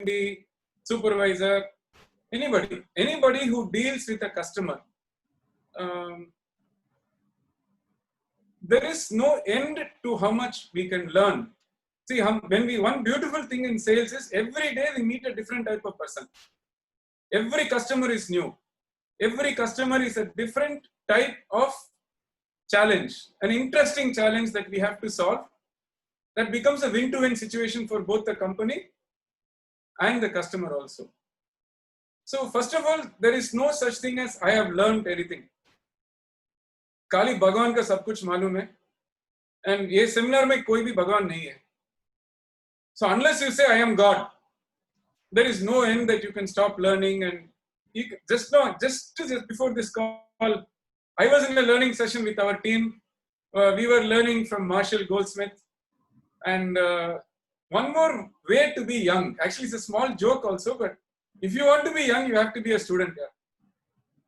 MD, supervisor, anybody who deals with a customer. There is no end to how much we can learn. See, one beautiful thing in sales is every day we meet a different type of person. Every customer is new. Every customer is a different type of challenge, an interesting challenge that we have to solve. That becomes a win-to-win situation for both the company and the customer also. So first of all, there is no such thing as I have learned anything. खाली भगवान का सब कुछ मालूम है, and ये seminar में कोई भी भगवान नहीं है. So unless you say I am God, there is no end that you can stop learning. And just before this call, I was in a learning session with our team. We were learning from Marshall Goldsmith, and one more way to be young. Actually, it's a small joke also, but if you want to be young, you have to be a student.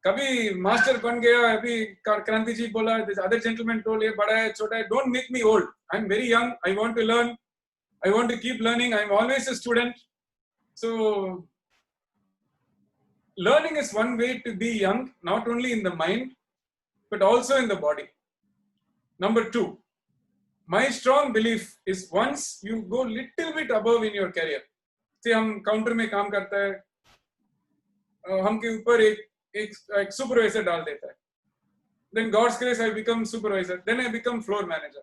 कभी master बन गया, अभी क्रांति जी बोला, this other gentleman told, ये बड़ा है, छोटा है, don't make me old. I'm very young. I want to learn. I want to keep learning. I'm always a student. So learning is one way to be young, not only in the mind, but also in the body. Number two, my strong belief is once you go little bit above in your career. See, हम counter में काम करता है, हमके ऊपर एक supervisor डाल देता है. Then God's grace, I become supervisor. Then I become floor manager.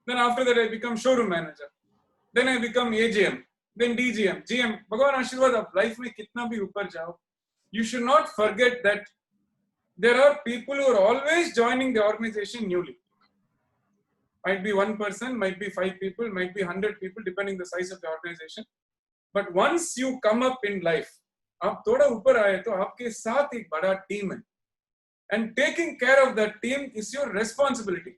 Then after that, I become showroom manager. Then I become AGM. Then DGM, GM. भगवान आशीर्वाद, आप लाइफ में कितना भी ऊपर जाओ, you should not forget that there are people who are always joining the organization newly. Might be one person, might be 5 people, might be 100 people, depending the size of the organization. But once you come up in life, आप थोड़ा ऊपर आए तो आपके साथ एक बड़ा team है, and taking care of that team is your responsibility.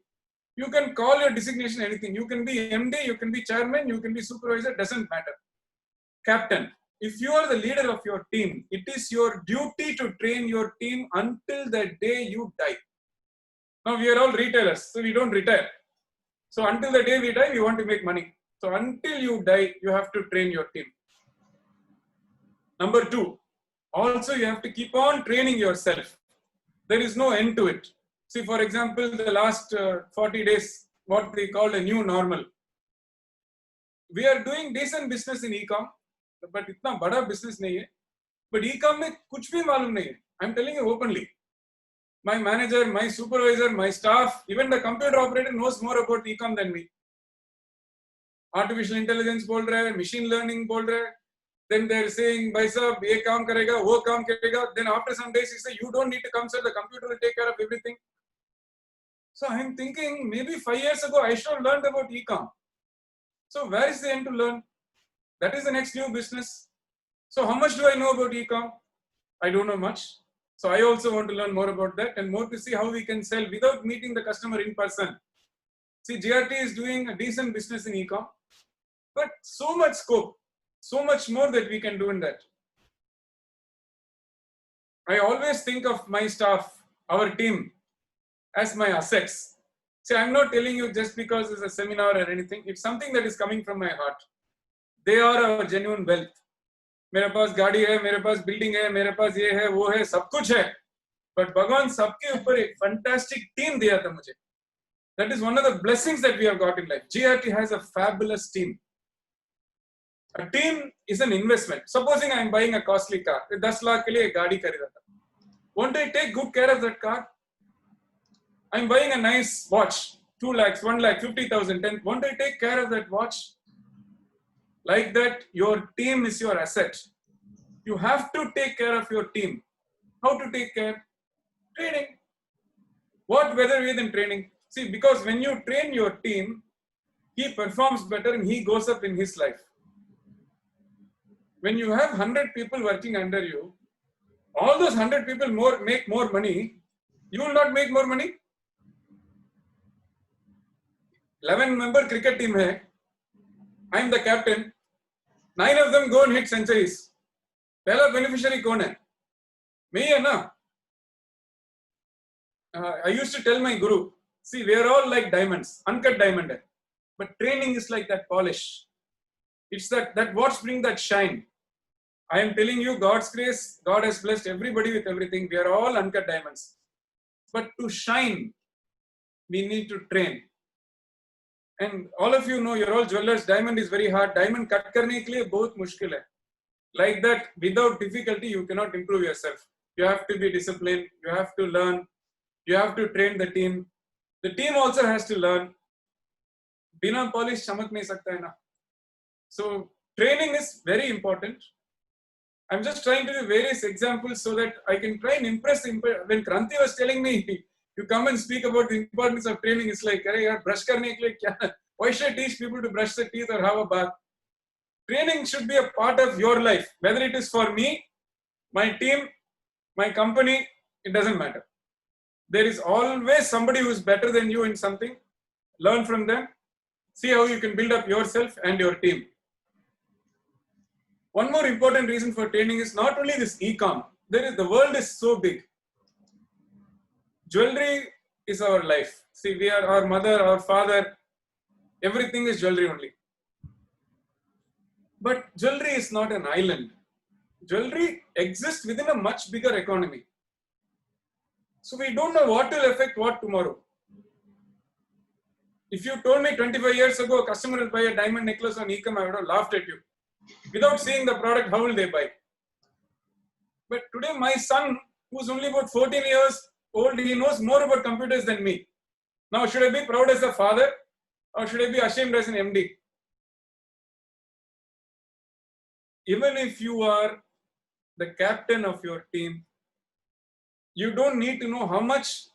You can call your designation anything. You can be MD, you can be chairman, you can be supervisor, doesn't matter. Captain. If you are the leader of your team, it is your duty to train your team until the day you die. Now we are all retailers, so we don't retire. So until the day we die, we want to make money. So until you die, you have to train your team. Number two, also you have to keep on training yourself. There is no end to it. See, for example, the last 40 days, what they call a new normal. We are doing decent business in e-com, but इतना बड़ा business नहीं है. But e-com में कुछ भी मालूम नहीं है. I'm telling you openly. My manager, my supervisor, my staff, even the computer operator knows more about e-com than me. Artificial intelligence बोल रहा है, machine learning बोल रहा है. Then they're saying, भाई साहब ये काम करेगा, वो काम करेगा. Then after some days he say, you don't need to come, sir. The computer will take care of everything. So I'm thinking, maybe 5 years ago I should have learned about e-com. So where is the end to learn? That is the next new business. So how much do I know about e-com? I don't know much. So I also want to learn more about that and more to see how we can sell without meeting the customer in person. See, GRT is doing a decent business in e-com, but so much scope, so much more that we can do in that. I always think of my staff, our team, as my assets. See, I'm not telling you just because it's a seminar or anything. It's something that is coming from my heart. They are our genuine wealth. मेरे पास गाड़ी है, मेरे पास building है, मेरे पास ये है, वो है, सब कुछ है. But भगवान सबके ऊपर एक fantastic team दिया था मुझे. That is one of the blessings that we have got in life. GRT has a fabulous team. A team is an investment. Supposing I am buying a costly car, 10 lakh के लिए एक गाड़ी खरीदा था. Won't I take good care of that car? I am buying a nice watch, 2 lakhs, 1 lakh, 50,000, 10. Won't I take care of that watch? Like that, your team is your asset. You have to take care of your team. How to take care? Training. What better way than training? See, because when you train your team, he performs better and he goes up in his life. When you have 100 people working under you, all those 100 people make more money. You will not make more money. 11-member cricket team hai. I am the captain. 9 of them go and hit centuries. पहला beneficiary कौन है? मैं ही है ना? I used to tell my guru, see, we are all like diamonds, uncut diamond. But training is like that polish. It's that what brings that shine. I am telling you, God's grace, God has blessed everybody with everything. We are all uncut diamonds. But to shine, we need to train. And all of you know, you're all jewelers. Diamond is very hard. Diamond cut करने के लिए बहुत मुश्किल है. Like that, without difficulty, you cannot improve yourself. You have to be disciplined. You have to learn. You have to train the team. The team also has to learn. बिना polish चमक नहीं सकता है ना. So training is very important. I'm just trying to do various examples so that I can try and impress. When Kranti was telling me, you come and speak about the importance of training, it's like, अरे यार brush करने के लिए क्या? Why should I teach people to brush their teeth or have a bath? Training should be a part of your life, whether it is for me, my team, my company, it doesn't matter. There is always somebody who is better than you in something. Learn from them. See how you can build up yourself and your team. One more important reason for training is not only this e-com. The world is so big. Jewelry is our life. See, we are our mother, our father. Everything is jewelry only. But jewelry is not an island. Jewelry exists within a much bigger economy. So we don't know what will affect what tomorrow. If you told me 25 years ago a customer will buy a diamond necklace on e-com, I would have laughed at you. Without seeing the product, how will they buy? But today my son, who's only about 14 years old, he knows more about computers than me. Now should I be proud as a father or should I be ashamed as an MD? Even if you are the captain of your team, you don't need to know how much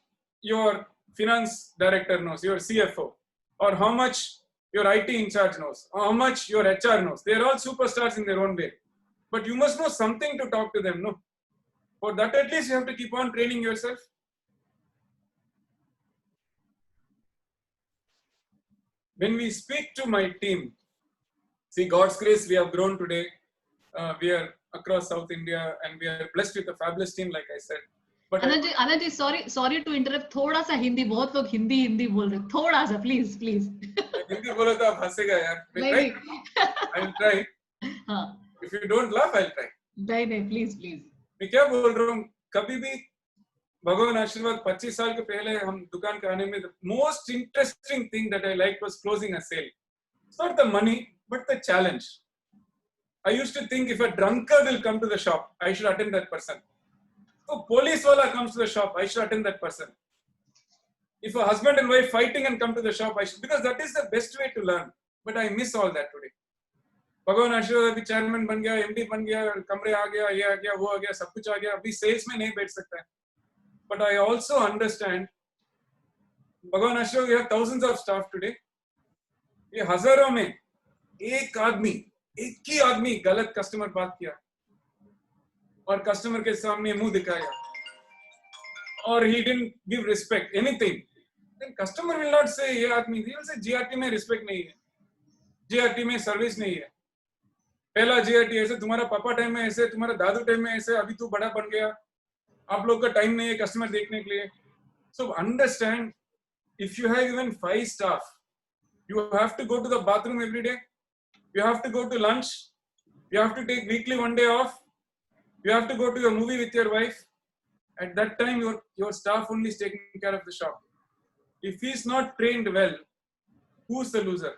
your finance director knows, your CFO, or how much your IT in charge knows, or how much your HR knows. They are all superstars in their own way. But you must know something to talk to them, no? For that, at least you have to keep on training yourself. When we speak to my team, see, God's grace, we have grown today. We are across South India and we are blessed with a fabulous team, like I said. But Anand ji, sorry to interrupt. थोड़ा सा हिंदी, बहुत लोग हिंदी बोल रहे हैं. थोड़ा सा, please. Hindi बोलो तो आप हंसेगा यार. नहीं. I'll try. हाँ. If you don't laugh, I'll try. नहीं, please. मैं क्या बोल रहा हूँ? कभी भी भगवान आशीर्वाद 25 साल के पहले हम दुकान के आने में the most interesting thing that I liked was closing a sale. It's not the money, but the challenge. I used to think if a drunkard will come to the shop, I should attend that person. If a police wala comes to the shop, I should attend that person. If a husband and wife fighting and come to the shop, I should, because that is the best way to learn. But I miss all that today. भगवान आशीर्वाद अभी chairman बन गया, MD बन गया, कमरे आ गया, ये आ गया, वो आ गया, सब कुछ आ गया. अभी सेल्स में नहीं बैठ सकता है. But I also understand, भगवान आशीर्वाद, we have thousands of staff today. ये हजारों में एक ही आदमी गलत कस्टमर बात किया और कस्टमर के सामने मुंह दिखाया और he didn't give respect anything, then customer will not say ये आदमी, he will say GRT में respect नहीं है, GRT में सर्विस नहीं है. पहला GRT ऐसे, तुम्हारा पापा टाइम में ऐसे, तुम्हारा दादू टाइम में ऐसे, अभी तू बड़ा बन गया, आप लोग का टाइम नहीं है कस्टमर देखने के लिए. So understand, if you have even 5 staff, you have to go to the bathroom every day. You have to go to lunch. You have to take weekly 1 day off. You have to go to a movie with your wife. At that time, your staff only is taking care of the shop. If he's not trained well, who's the loser?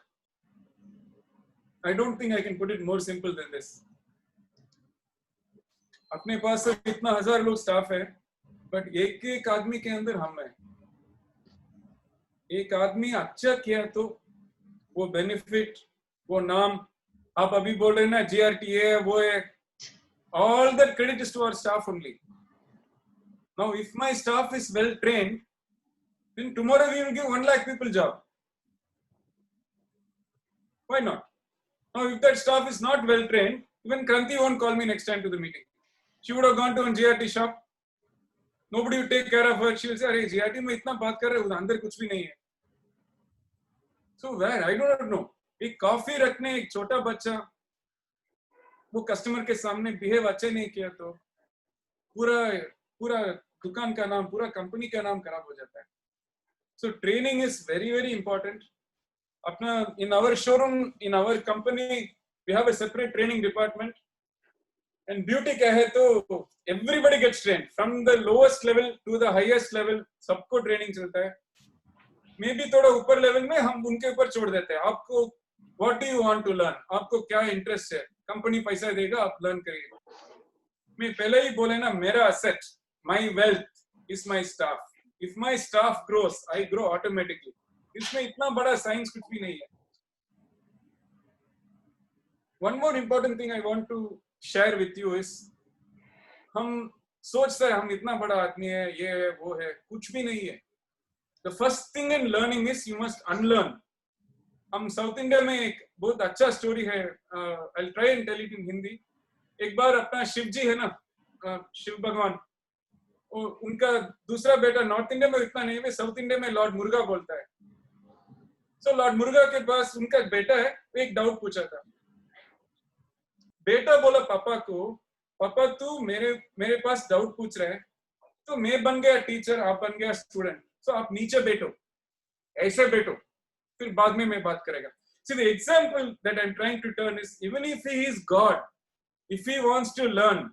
I don't think I can put it more simple than this. अपने पास सिर्फ इतना 1000 लोग staff है, but एक आदमी के अंदर हम हैं. एक आदमी अच्छा किया तो वो बेनिफिट, वो नाम, आप अभी बोल रहे हैं ना GRT है, वो है, all that credit is to our staff only. Now if my staff is well trained, then tomorrow we will give 1 lakh people job. Why not? Now if that staff is not well trained, even Kranti won't call me next time to the meeting. She would have gone to a GRT shop. Nobody would take care of her. She will say, अरे GRT में इतना बात कर रहे हो, अंदर कुछ भी नहीं है. So where? I do not know. एक कॉफी रखने एक छोटा बच्चा वो कस्टमर के सामने बिहेव अच्छे नहीं किया तो पूरा दुकान का नाम, पूरा कंपनी का नाम खराब हो जाता है. So training is very, very important. अपना in our showroom, in our company, we have a separate training department. And beauty क्या है तो everybody gets trained from the lowest level to the highest level, सबको training चलता है. May be थोड़ा ऊपर level में हम उनके ऊपर छोड़ देते हैं. आपको what do you want to learn? आपको क्या इंटरेस्ट है? कंपनी पैसा देगा, आप लर्न करिए. मैं पहले ही बोले ना, मेरा asset, my wealth is my staff. If my staff grows, I grow automatically. इसमें इतना बड़ा साइंस कुछ भी नहीं है. One more important thing I want to share with you is, हम सोचते हैं हम इतना बड़ा आदमी है, ये है वो है, कुछ भी नहीं है. The first thing in learning is you must unlearn. हम साउथ इंडिया में एक बहुत अच्छा स्टोरी है, I'll try and tell it in Hindi. एक बार अपना शिव जी है ना, शिव भगवान, उनका दूसरा बेटा, नॉर्थ इंडिया में इतना नहीं है, साउथ इंडिया में लॉर्ड मुर्गा बोलता है. So लॉर्ड मुर्गा के पास उनका बेटा है, वो एक डाउट पूछा था. बेटा बोला पापा को, पापा तू मेरे पास डाउट पूछ रहा है, तो मैं बन गया टीचर, आप बन गया स्टूडेंट, तो आप नीचे बैठो, ऐसे बैठो, फिर बाद में मैं बात करेगा. See, the example that I'm trying to turn is, even if he is God, if he wants to learn,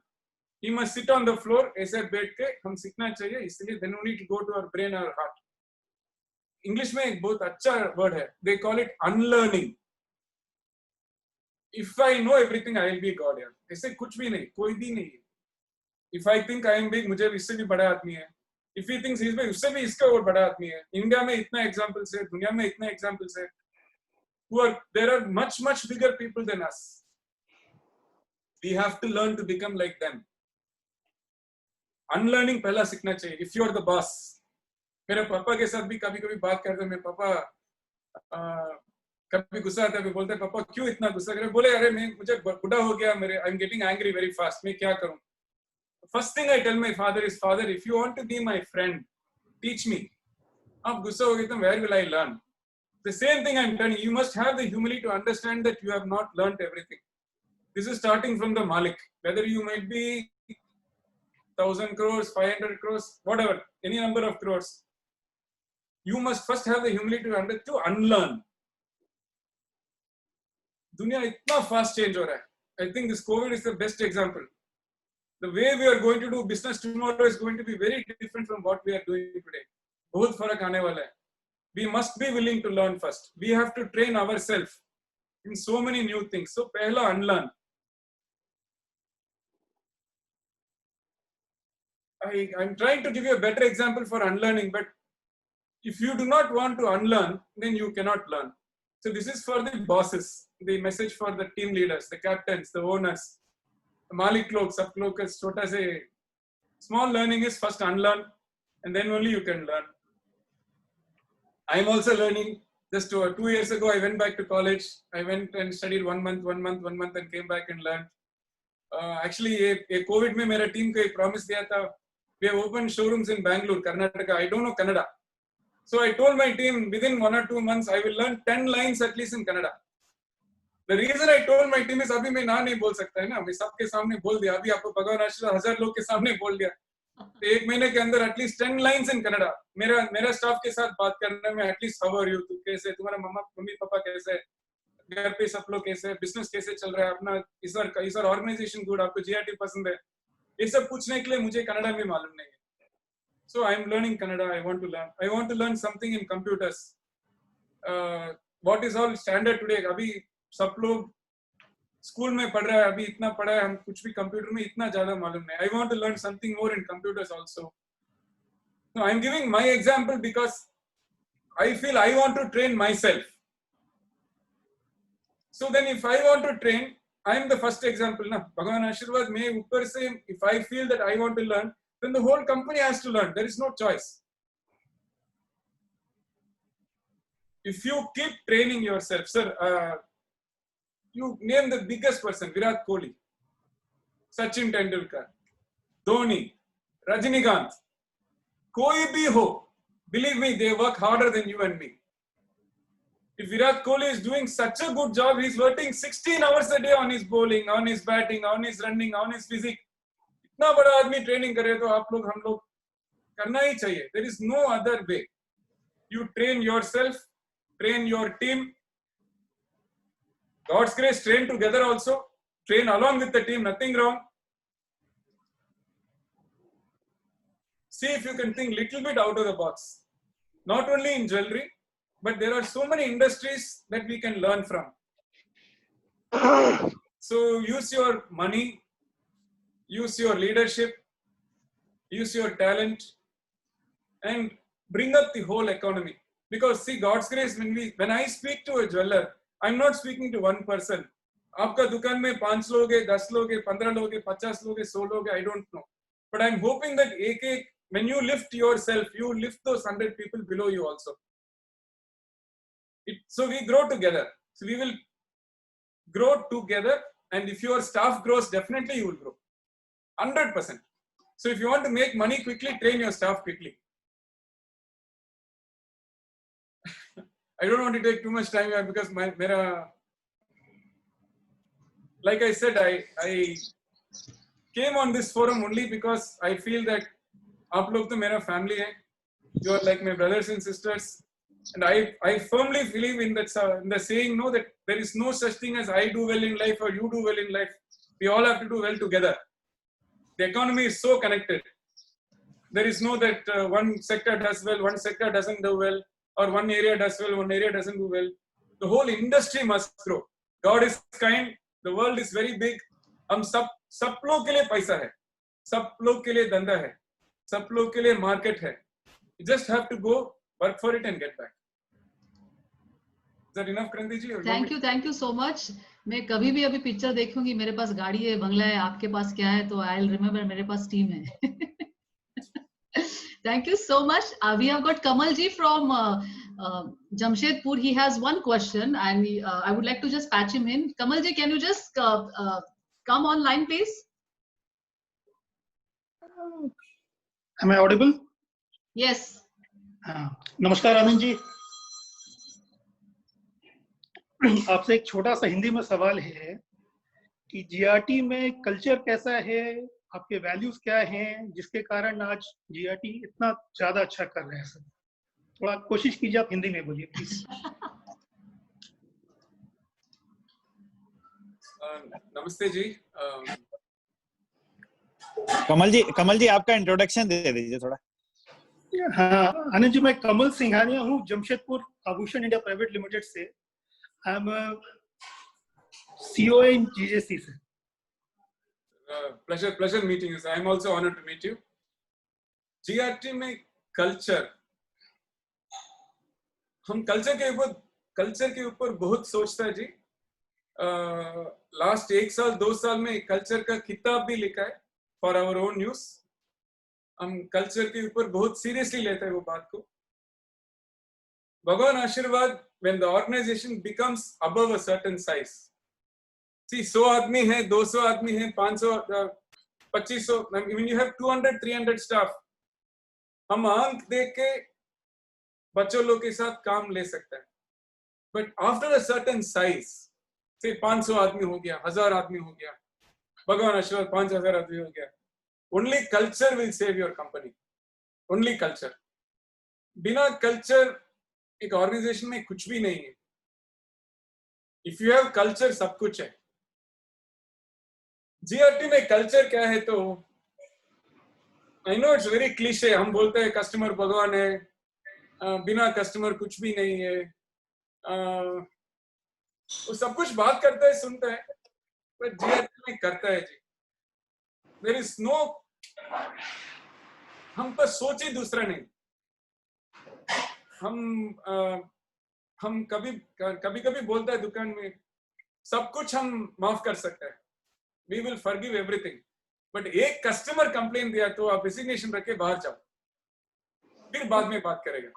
he must sit on the floor, ऐसे बैठ के हम सीखना चाहिए. इसलिए then we need to go to our brain or heart. English में एक बहुत अच्छा वर्ड है, they call it unlearning. If I know everything, I will be God. यार, ऐसे कुछ भी नहीं, कोई भी नहीं है. If I think I am big, मुझे इससे भी बड़ा आदमी है. If he thinks he is big, उससे भी इसका और बड़ा आदमी है. इंडिया में इतना एग्जाम्पल्स है, दुनिया में इतना एग्जाम्पल्स है. There are much bigger people than us. We have to learn to become like them. Unlearning पहला सीखना चाहिए. If you are the boss, मेरे पापा के साथ भी कभी-कभी बात करते हैं. मेरे पापा कभी गुस्सा आता है, बोलते हैं पापा क्यों इतना गुस्सा कर रहे? बोले अरे मुझे बुढ़ा हो गया, I am getting angry very fast, मैं क्या करूं? First thing I tell my father is, father if you want to be my friend, teach me. आप गुस्सा हो गए तो where will I learn? The same thing I am telling, you must have the humility to understand that you have not learned everything. This is starting from the मालिक, whether you might be 1000 crores, 500 crores, whatever, any number of crores. You must first have the humility to unlearn. दुनिया इतना fast change हो रहा है. I think this covid is the best example. The way we are going to do business tomorrow is going to be very different from what we are doing today. बहुत फर्क आने वाला है. We must be willing to learn first. We have to train ourselves in so many new things. So पहला unlearn. I'm trying to give you a better example for unlearning, but if you do not want to unlearn, then you cannot learn. So this is for the bosses, the message for the team leaders, the captains, the owners, the malik log, sab log ka chota se small learning is first unlearn, and then only you can learn. I am also learning. Just 2 years ago, I went back to college. I went and studied 1 month, and came back and learned. Actually, ये COVID में मेरा team को एक promise दिया था. We have opened showrooms in Bangalore, Karnataka. I don't know Kannada. So I told my team, within 1 or 2 months, I will learn 10 lines at least in Kannada. The reason I told my team is, अभी मैं ना नहीं बोल सकता है ना, मैं सबके सामने बोल दिया. अभी आपको भगवान आशीर्वाद 1000 लोग के सामने बोल दिया. तो 1 महीने के अंदर at least 10 lines in Kannada. मेरा स्टाफ के साथ बात करने में at least how are you, तू कैसे, तुम्हारा मम्मी पापा कैसे, घर पे सब लोग कैसे, बिजनेस कैसे चल रहा है अपना, इस बार ऑर्गेनाइजेशन गुड, आपको जीआरटी पसंद है, ये सब पूछने के लिए मुझे कन्नड़ा में मालूम नहीं है. So I am learning Kannada. I want to learn something in computers. What is all standard today? अभी सब लोग स्कूल में पढ़ रहा है, अभी इतना पढ़ा है, हम कुछ भी कंप्यूटर में इतना ज्यादा मालूम नहीं. I want to learn something more in computers also. No, I am giving my example because I feel I want to train myself. So then if I want to train, I am the first example ना. भगवान आशीर्वाद में ऊपर से, if I feel that I want to learn, then the whole company has to learn. There is no choice. If you keep training yourself, sir, you name the biggest person: Virat Kohli, Sachin Tendulkar, Dhoni, Rajinikanth, koi bhi ho, believe me, they work harder than you and me. If Virat Kohli is doing such a good job, he's working 16 hours a day on his bowling, on his batting, on his running, on his physique. इतना बड़ा आदमी training करे तो आप लोग, हम लोग करना ही चाहिए. There is no other way. You train yourself, train your team. God's grace, train together also. Train along with the team, nothing wrong. see if you can think little bit out of the box. Not only in jewelry, but there are so many industries that we can learn from. So use your money, use your leadership, use your talent, and bring up the whole economy. Because see, God's grace, when I speak to a jeweler, I'm not speaking to one person. आपका दुकान में 5 लोग हैं, 10 लोग हैं, 15 लोग हैं, 50 लोग हैं, 100 लोग हैं, I don't know. But I'm hoping that when you lift yourself, you lift those 100 people below you also. So we grow together. So we will grow together, and if your staff grows, definitely you will grow. 100%. So if you want to make money quickly, train your staff quickly. I don't want to take too much time here because like I said, I came on this forum only because I feel that आप लोग तो मेरा family है. You are like my brothers and sisters, and I firmly believe in that in the saying, no, that there is no such thing as I do well in life or you do well in life. We all have to do well together. The economy is so connected. There is no that one sector does well, one sector doesn't do well, or one area does well, one area doesn't do well. The whole industry must grow. God is kind. The world is very big. हम सब लोग के लिए पैसा है, सब लोग के लिए धंधा है, सब लोग के लिए मार्केट है. You just have to go work for it and get back. Is that enough, Kranti ji? Thank you so much. मैं कभी भी अभी पिक्चर देखूंगी, मेरे पास गाड़ी है, बंगला है, आपके पास क्या है, तो I'll remember मेरे पास टीम है. Thank you so much. We have got Kamal ji from Jamshedpur. He has one question, and I would like to just patch him in. Kamal ji, can you just come online, please? Am I audible? Yes. नमस्कार आनंद जी. आपसे एक छोटा सा हिंदी में सवाल है कि GRT में कल्चर कैसा है, आपके वैल्यूज क्या हैं, जिसके कारण आज जीआरटी इतना ज्यादा अच्छा कर रहे हैं. सर थोड़ा कोशिश कीजिए, आप हिंदी में बोलिए प्लीज. नमस्ते जी. कमल जी आपका इंट्रोडक्शन दे दीजिए थोड़ा. हाँ आनंद जी, मैं कमल सिंघानिया हूँ, जमशेदपुर आभूषण इंडिया प्राइवेट लिमिटेड से. आई एम सीओ इन जीजेसी से. Pleasure meeting you. I am also honored to meet you. GRT में कल्चर, हम कल्चर के ऊपर बहुत सोचता है जी. लास्ट 1 साल 2 साल में कल्चर का किताब भी लिखा है फॉर आवर ओन यूज. हम कल्चर के ऊपर बहुत सीरियसली लेते हैं वो बात को. भगवान आशीर्वाद, when the organization becomes above a certain size, see 100 आदमी है, 200 आदमी है, 500, 2500, when you have 200 300 staff, हम आंख देख के बच्चों लोग के साथ काम ले सकते हैं. But after a certain size, say 500 आदमी हो गया, 1000 आदमी हो गया, भगवान आशीर्वाद 5000 आदमी हो गया, only culture will save your company. Only culture. बिना कल्चर एक ऑर्गेनाइजेशन में कुछ भी नहीं है. If you have culture, सब कुछ है. जीआरटी में कल्चर क्या है, तो I know it's very cliche. हम बोलते हैं कस्टमर भगवान है, बिना कस्टमर कुछ भी नहीं है. वो सब कुछ बात करता है, सुनता है, पर जीआरटी में करता है जी. देयर इज नो, हम पर सोच ही दूसरा नहीं. हम कभी बोलता है दुकान में, सब कुछ हम माफ कर सकते हैं. We will forgive everything. But एक कस्टमर कंप्लेन दिया तो आप रेजिग्नेशन रख के बाहर जाओ, फिर बाद में बात करेगा.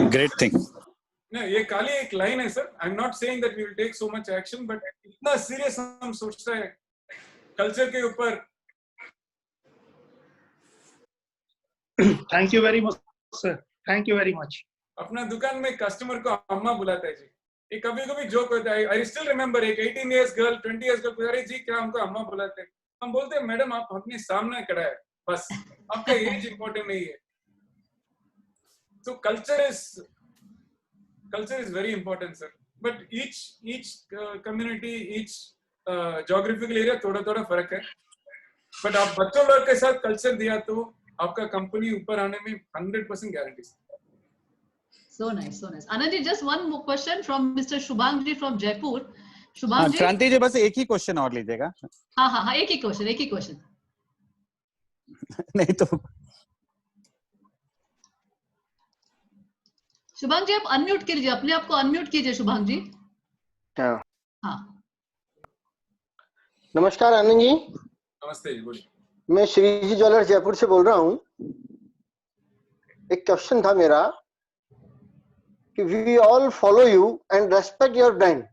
Great thing. नहीं, ये खाली एक लाइन है sir. I am not saying that we will take so much action, but इतना सीरियस हम सोचते हैं कल्चर के ऊपर. Thank you very much sir, thank you very much. अपना दुकान में कस्टमर को अम्मा बुलाता है जी. ये कभी जोक होता है. आई स्टिल रिमेम्बर एक 18 years गर्ल, 20 years गर्ल पूछा रही जी क्या हमको अम्मा बुलाते हैं. हम बोलते हैं मैडम आप अपने सामने खड़ा है, बस आपका एज इंपॉर्टेंट नहीं है. So culture is very important, sir. But each community, each geographical area थोड़ा फर्क है. बट आप बच्चों लोग के साथ कल्चर दिया तो आपका कंपनी ऊपर आने में 100% guarantee. So nice, so nice. Anand ji, just one more question from Mr. Shubhang ji from Jaipur. Shubhang ji, Kranti ji बस एक ही क्वेश्चन और लीजिएगा। हाँ, एक ही क्वेश्चन। नहीं तो शुभांग जी आप अनम्यूट कीजिए, अपने आप को अनम्यूट कीजिए शुभांग जी। हाँ। नमस्कार आनंद जी। नमस्ते जी, बोलिए। मैं श्री जी ज्वेलर्स जयपुर से बोल रहा हूँ। एक क्वेश्चन था मेरा कि we all follow you and respect your brand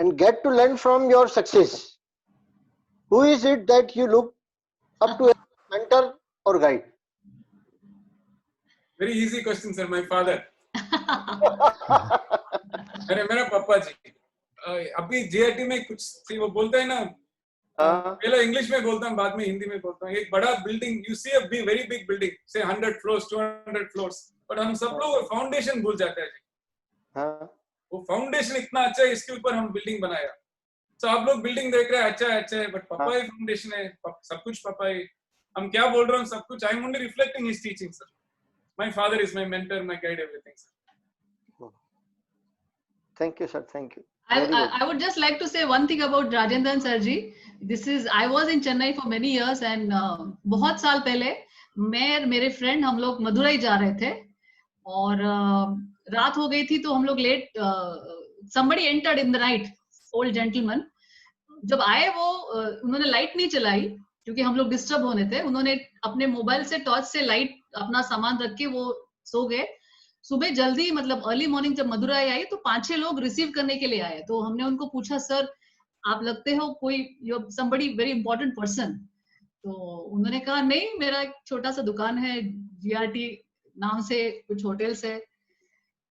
and get to learn from your success. Who is it that you look up to as mentor और guide? Very easy question sir, my father. मेरा पापा जी। अभी GRT में कुछ वो बोलते हैं ना, पहले इंग्लिश में बोलता हूँ, बाद में हिंदी में बोलता हूँ। एक बड़ा building, you see a very big building, से 100 फ्लोर्स 200 फ्लोर्स, बट हम सब लोग फाउंडेशन भूल जाते हैं जी। वो फाउंडेशन इतना अच्छा है, इसके ऊपर हम बिल्डिंग बनाया। तो आप लोग बिल्डिंग देख रहे हैं, अच्छा है, बट पापा ही फाउंडेशन है, सब कुछ पापा ही। हम क्या बोल रहे हैं, सब कुछ। I am only reflecting his teaching sir. My father is my mentor, my guide, everything, sir. Thank you, sir. Thank you. I would just like to say one thing about Rajendran sir ji. I was in Chennai for many years and बहुत साल पहले मैं और मेरे friend हम लोग मदुरई जा रहे थे और रात हो गई थी तो हम लोग late, somebody entered in the night, old gentleman. जब आए वो उन्होंने लाइट नहीं चलाई क्योंकि हम लोग डिस्टर्ब होने थे। उन्होंने अपने मोबाइल से टॉर्च से लाइट अपना सामान रख के वो सो गए। सुबह जल्दी, मतलब अर्ली मॉर्निंग जब मदुरई आई तो 5-6 लोग रिसीव करने के लिए आए। तो हमने उनको पूछा, सर आप लगते हो कोई somebody very important person। तो उन्होंने कहा नहीं, मेरा एक छोटा सा दुकान है, जीआरटी नाम से कुछ होटल्स है।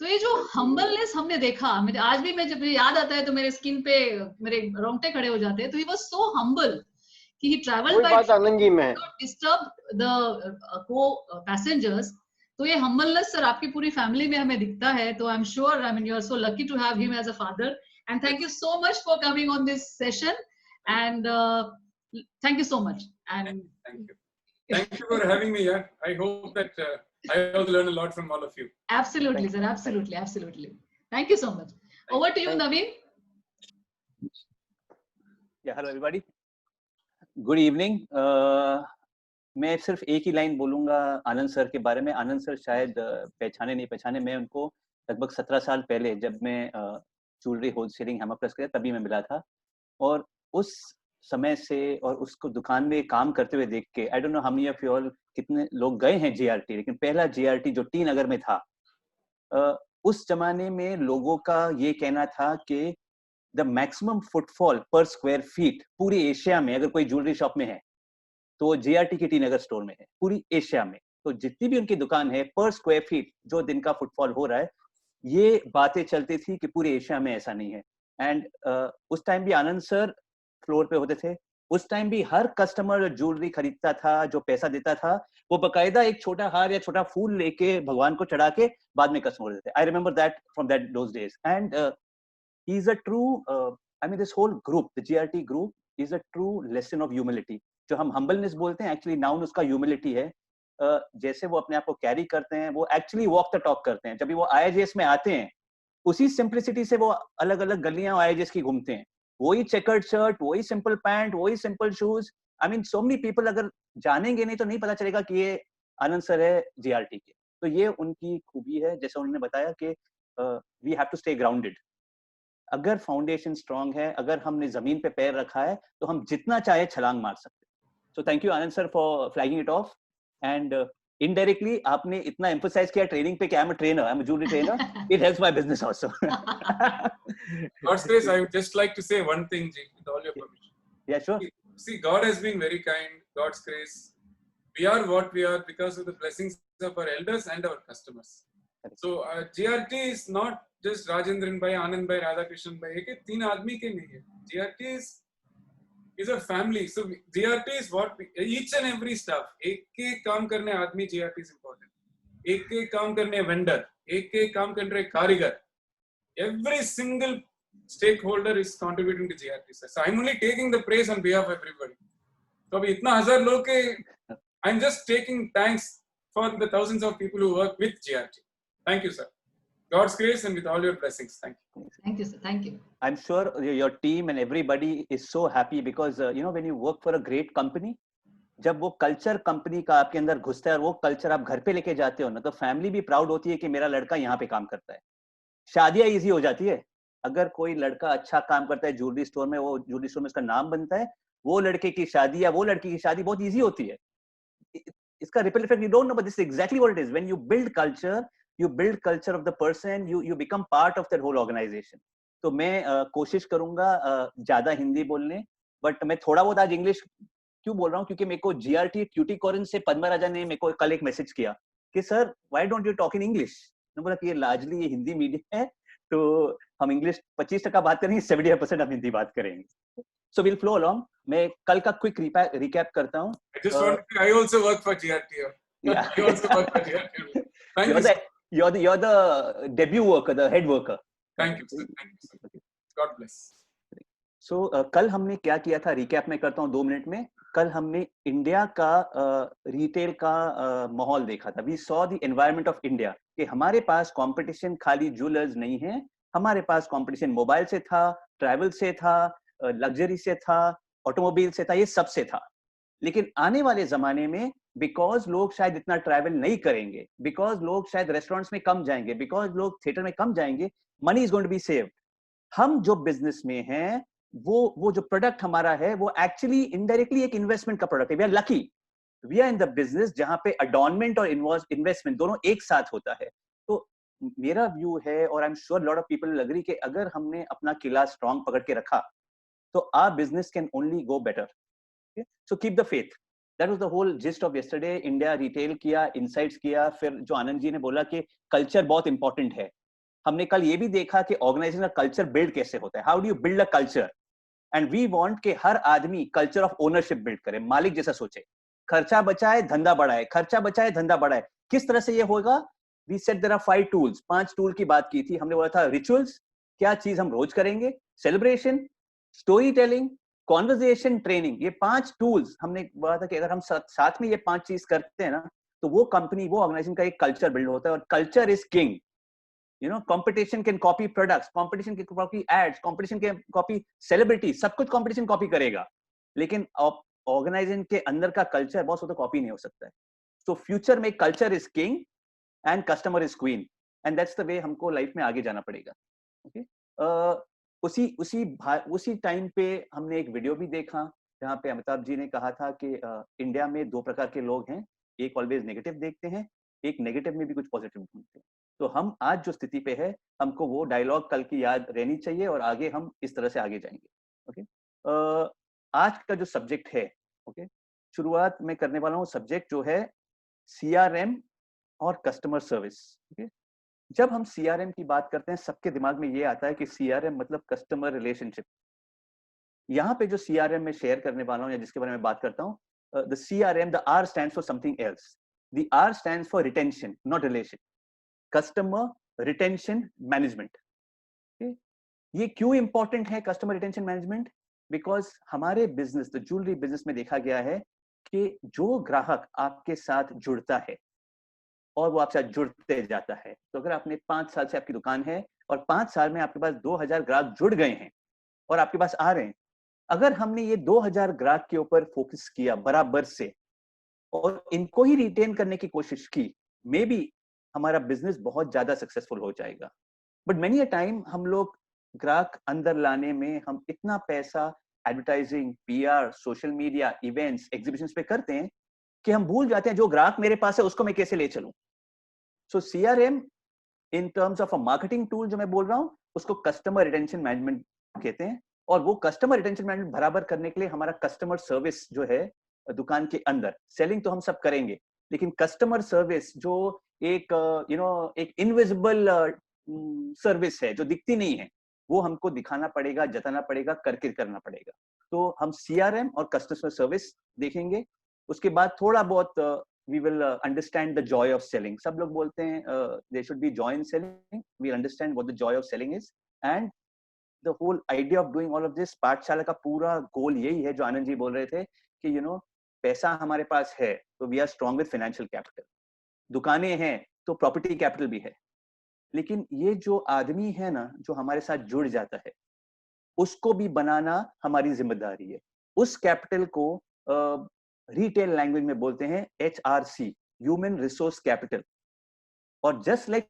तो ये जो हम्बलनेस हमने देखा, मुझे आज भी मैं जब याद आता है तो मेरे स्किन पे मेरे रोंगटे खड़े हो जाते हैं। तो ही वाज सो हम्बल कि he traveled by Anand ji में disturb the co-passengers। तो ये humbleness सर आपकी पूरी फैमिली में हमें दिखता है। तो I'm sure, I mean, you are so lucky to have him as a father, and thank you so much for coming on this session, and thank you so much. And thank you for having me here. I hope that I also learn a lot from all of you. Absolutely, sir. Absolutely. Thank you so much. Over to you, Naveen. Yeah, hello everybody. Good evening. मैं सिर्फ एक ही line बोलूंगा आनंद sir के बारे में। आनंद sir शायद नहीं पहचाने, मैं उनको लगभग 17 साल पहले जब मैं ज्वेलरी होलसेलिंग हेमा प्लस किया तभी मैं मिला था, और उस समय से और उसको दुकान में काम करते हुए देख के, I don't know how many of you all कितने लोग गए हैं जीआरटी, लेकिन पहला जीआरटी जो टी नगर में था, उस जमाने में लोगों का ये कहना था कि द मैक्सिमम फुटफॉल पर स्क्वायर फीट पूरी एशिया में अगर कोई ज्वेलरी शॉप में है तो जीआरटी के टी नगर स्टोर में है, पूरी एशिया में। तो जितनी भी उनकी दुकान है, पर स्क्वायर फीट जो दिन का फुटफॉल हो रहा है, ये बातें चलती थी कि पूरी एशिया में ऐसा नहीं है। एंड उस टाइम भी आनंद सर फ्लोर पे होते थे। उस टाइम भी हर कस्टमर जो ज्वेलरी खरीदता था, जो पैसा देता था, वो बकायदा एक छोटा हार या छोटा फूल लेके भगवान को चढ़ा के बाद में कस्टमर देते। I remember that from that those days. And he is a true I mean this whole group, the GRT group is a true lesson of humility. जो हम humbleness बोलते हैं, एक्चुअली नाउन उसका humility है। जैसे वो अपने आप को कैरी करते हैं, वो एक्चुअली वॉक द टॉक करते हैं। जब भी वो IIJS में आते हैं, उसी सिंप्लिसिटी से वो अलग अलग गलियां IIJS की घूमते हैं, वही चेकर्ड शर्ट, वही सिंपल पैंट, वही simple shoes. I mean so many people अगर जानेंगे नहीं तो नहीं पता चलेगा कि ये आनंद सर है GRT के। तो ये उनकी खूबी है। जैसे उन्होंने बताया कि we have to stay grounded. अगर फाउंडेशन स्ट्रांग है, अगर हमने जमीन पे पैर रखा है, तो हम जितना चाहे छलांग मार सकते हैं। So thank you Anand sir for flagging it of. And indirectly आपने इतना एम्फसाइज किया ट्रेनिंग पे कि I am a trainer, I am a jewellery trainer, it helps my business also. God's grace, I would just like to say one thing, Ji, with all your permission. Yeah, sure. See, God has been very kind. God's grace. We are what we are because of the blessings of our elders and our customers. So GRT is not just Rajendran bhai, Anand bhai, Radhakrishnan bhai. एक तीन आदमी के नहीं है। GRT is a family. So GRT is what each and every staff. एक काम करने आदमी GRT is important. एक काम करने vendor, एक काम करने कारीगर. Every single stakeholder is contributing to GRT. So I'm only taking the praise on behalf of everybody. तो अभी इतना 1000 लोग के I am just taking thanks for the thousands of people who work with GRT. Thank you sir. God's grace and with all your blessings. Thank you. Thank you, sir. Thank you. I'm sure your team and everybody is so happy because when you work for a great company, जब वो culture company का आपके अंदर घुसता है और वो culture आप घर पे लेके जाते हो ना, तो फैमिली भी प्राउड होती है कि मेरा लड़का यहाँ पे काम करता है. शादियां इजी हो जाती है. अगर कोई लड़का अच्छा काम करता है ज्वेलरी स्टोर में, वो ज्वेलरी स्टोर में उसका नाम बनता है, वो लड़के की शादी या वो लड़की की शादी बहुत इजी होती है. इसका ripple effect you don't know, but this is exactly what it is. When you build culture of the person, you become part of that whole organization. तो मैं कोशिश करूंगा ज्यादा हिंदी बोलने, बट मैं थोड़ा बहुत आज इंग्लिश क्यों बोल रहा हूँ, क्योंकि मेरे को GRT ट्यूटिकोरिन से पद्मराजा ने मेरे को कल एक मैसेज किया कि sir why don't you talk in English. मैंने बोला कि ये लार्जली ये हिंदी मीडियम है, तो हम इंग्लिश 25% बात करेंगे, 75% हम हिंदी बात करेंगे. So we'll flow along. मैं कल का क्विक रिकैप करता हूँ. I also work for GRT. Yeah. I also work for GRT. Thank you. You're the debut worker, the head worker. Thank you, sir. Thank you, sir. God bless. So कल हमने क्या किया था, recap में करता हूँ 2 मिनट में. कल हमने इंडिया का रिटेल का माहौल देखा था. We saw the environment of India, कि हमारे पास कंपटीशन खाली ज्वेलर्स नहीं है, हमारे पास कंपटीशन मोबाइल से था, ट्रैवल से था, लग्जरी से था, ऑटोमोबाइल से था, ये सब से था. लेकिन आने वाले जमाने में बिकॉज लोग शायद इतना ट्रैवल नहीं करेंगे, बिकॉज लोग शायद रेस्टोरेंट्स में कम जाएंगे, बिकॉज लोग थिएटर में कम जाएंगे, money is going to be saved. हम जो बिजनेस में हैं, वो जो प्रोडक्ट हमारा है, वो एक्चुअली इनडायरेक्टली एक इन्वेस्टमेंट का प्रोडक्ट है. We are lucky, we are in the business जहां पे अडॉर्नमेंट और इन्वेस्टमेंट दोनों एक साथ होता है. तो मेरा व्यू है, और I am sure lot of people will agree, कि अगर हमने अपना किला स्ट्रांग पकड़ के रखा, तो our business can only go better. So keep the faith. That was the whole gist of yesterday. India retail किया, insights किया, फिर जो आनंद जी ने बोला कि कल्चर बहुत इंपॉर्टेंट है. हमने कल ये भी देखा कि ऑर्गेनाइजेशन का कल्चर बिल्ड कैसे होता है. How do you build a culture? And we want कि हर आदमी कल्चर ऑफ ओनरशिप बिल्ड करे, मालिक जैसा सोचे, खर्चा बचाए धंधा बढ़ाए, खर्चा बचाए धंधा बढ़ाए. किस तरह से ये होगा? We said there are 5 tools. 5 tool की बात की थी हमने. बोला था रिचुअल्स, क्या चीज हम रोज करेंगे, celebration, story telling, conversation, training. ये 5 टूल्स हमने बोला था कि अगर हम साथ में ये 5 चीज करते हैं ना, तो वो कंपनी, वो ऑर्गेनाइजेशन का एक कल्चर बिल्ड होता है. और culture is king. Competition can copy products, competition can copy ads, competition can copy celebrity, सब कुछ कंपटीशन कॉपी करेगा, लेकिन ऑर्गेनाइजेशन के अंदर का कल्चर बहुत तो कॉपी नहीं हो सकता है. सो फ्यूचर में culture is king and customer is queen, and that's the way हमको लाइफ में आगे जाना पड़ेगा. ओके. उसी टाइम पे हमने एक वीडियो भी देखा जहाँ पे अमिताभ जी ने कहा था कि इंडिया में 2 प्रकार के लोग हैं. एक ऑलवेज नेगेटिव देखते हैं, एक नेगेटिव में भी कुछ पॉजिटिव ढूंढते हैं. तो हम आज जो स्थिति पे है, हमको वो डायलॉग कल की याद रहनी चाहिए, और आगे हम इस तरह से आगे जाएंगे. ओके. आज का जो सब्जेक्ट है, ओके, शुरुआत में करने वाला हूँ. सब्जेक्ट जो है CRM और कस्टमर सर्विस. ओके. जब हम CRM की बात करते हैं, सबके दिमाग में ये आता है कि CRM मतलब कस्टमर रिलेशनशिप. यहाँ पे जो CRM में शेयर करने वाला हूँ या जिसके बारे में बात करता हूँ, the CRM, the R stands for something else. The R stands for retention, not relation. Customer retention management. Okay? ये क्यों इंपॉर्टेंट है कस्टमर रिटेंशन मैनेजमेंट? बिकॉज हमारे बिजनेस, द ज्वेलरी बिजनेस में देखा गया है कि जो ग्राहक आपके साथ जुड़ता है और वो आपसे जुड़ते जाता है, तो अगर आपने 5 साल से आपकी दुकान है और 5 साल में आपके पास 2000 ग्राहक जुड़ गए हैं और आपके पास आ रहे हैं, अगर हमने ये 2000 ग्राहक के ऊपर फोकस किया बराबर से और इनको ही रिटेन करने की कोशिश की, मे बी हमारा बिजनेस बहुत ज्यादा सक्सेसफुल हो जाएगा. बट मेनी अ टाइम हम लोग ग्राहक अंदर लाने में हम इतना पैसा advertising, PR, social media, events, exhibitions पे करते हैं कि हम भूल जाते हैं जो ग्राहक मेरे पास है उसको मैं कैसे ले चलूं. सो CRM in terms of a marketing tool जो मैं बोल रहा हूं, उसको कस्टमर रिटेंशन मैनेजमेंट कहते हैं. और वो कस्टमर रिटेंशन मैनेजमेंट बराबर करने के लिए हमारा कस्टमर सर्विस जो है दुकान के अंदर, सेलिंग तो हम सब करेंगे, लेकिन कस्टमर सर्विस जो एक एक इनविजिबल सर्विस है जो दिखती नहीं है, वो हमको दिखाना पड़ेगा, जताना पड़ेगा, करके करना पड़ेगा. तो हम CRM और कस्टमर सर्विस देखेंगे. उसके बाद थोड़ा बहुत we will understand the joy of selling. सब लोग बोलते हैं there should be joy in selling. We understand what the joy of selling is, and the whole idea of doing all of this, पाठशाला का पूरा गोल यही है जो आनंद जी बोल रहे थे कि पैसा हमारे पास है तो we are strong with financial capital, दुकानें हैं तो प्रॉपर्टी कैपिटल भी है, लेकिन ये जो आदमी है ना जो हमारे साथ जुड़ जाता है उसको भी बनाना हमारी जिम्मेदारी है। उस कैपिटल को रिटेल लैंग्वेज में बोलते हैं HRC, ह्यूमन रिसोर्स कैपिटल। और just like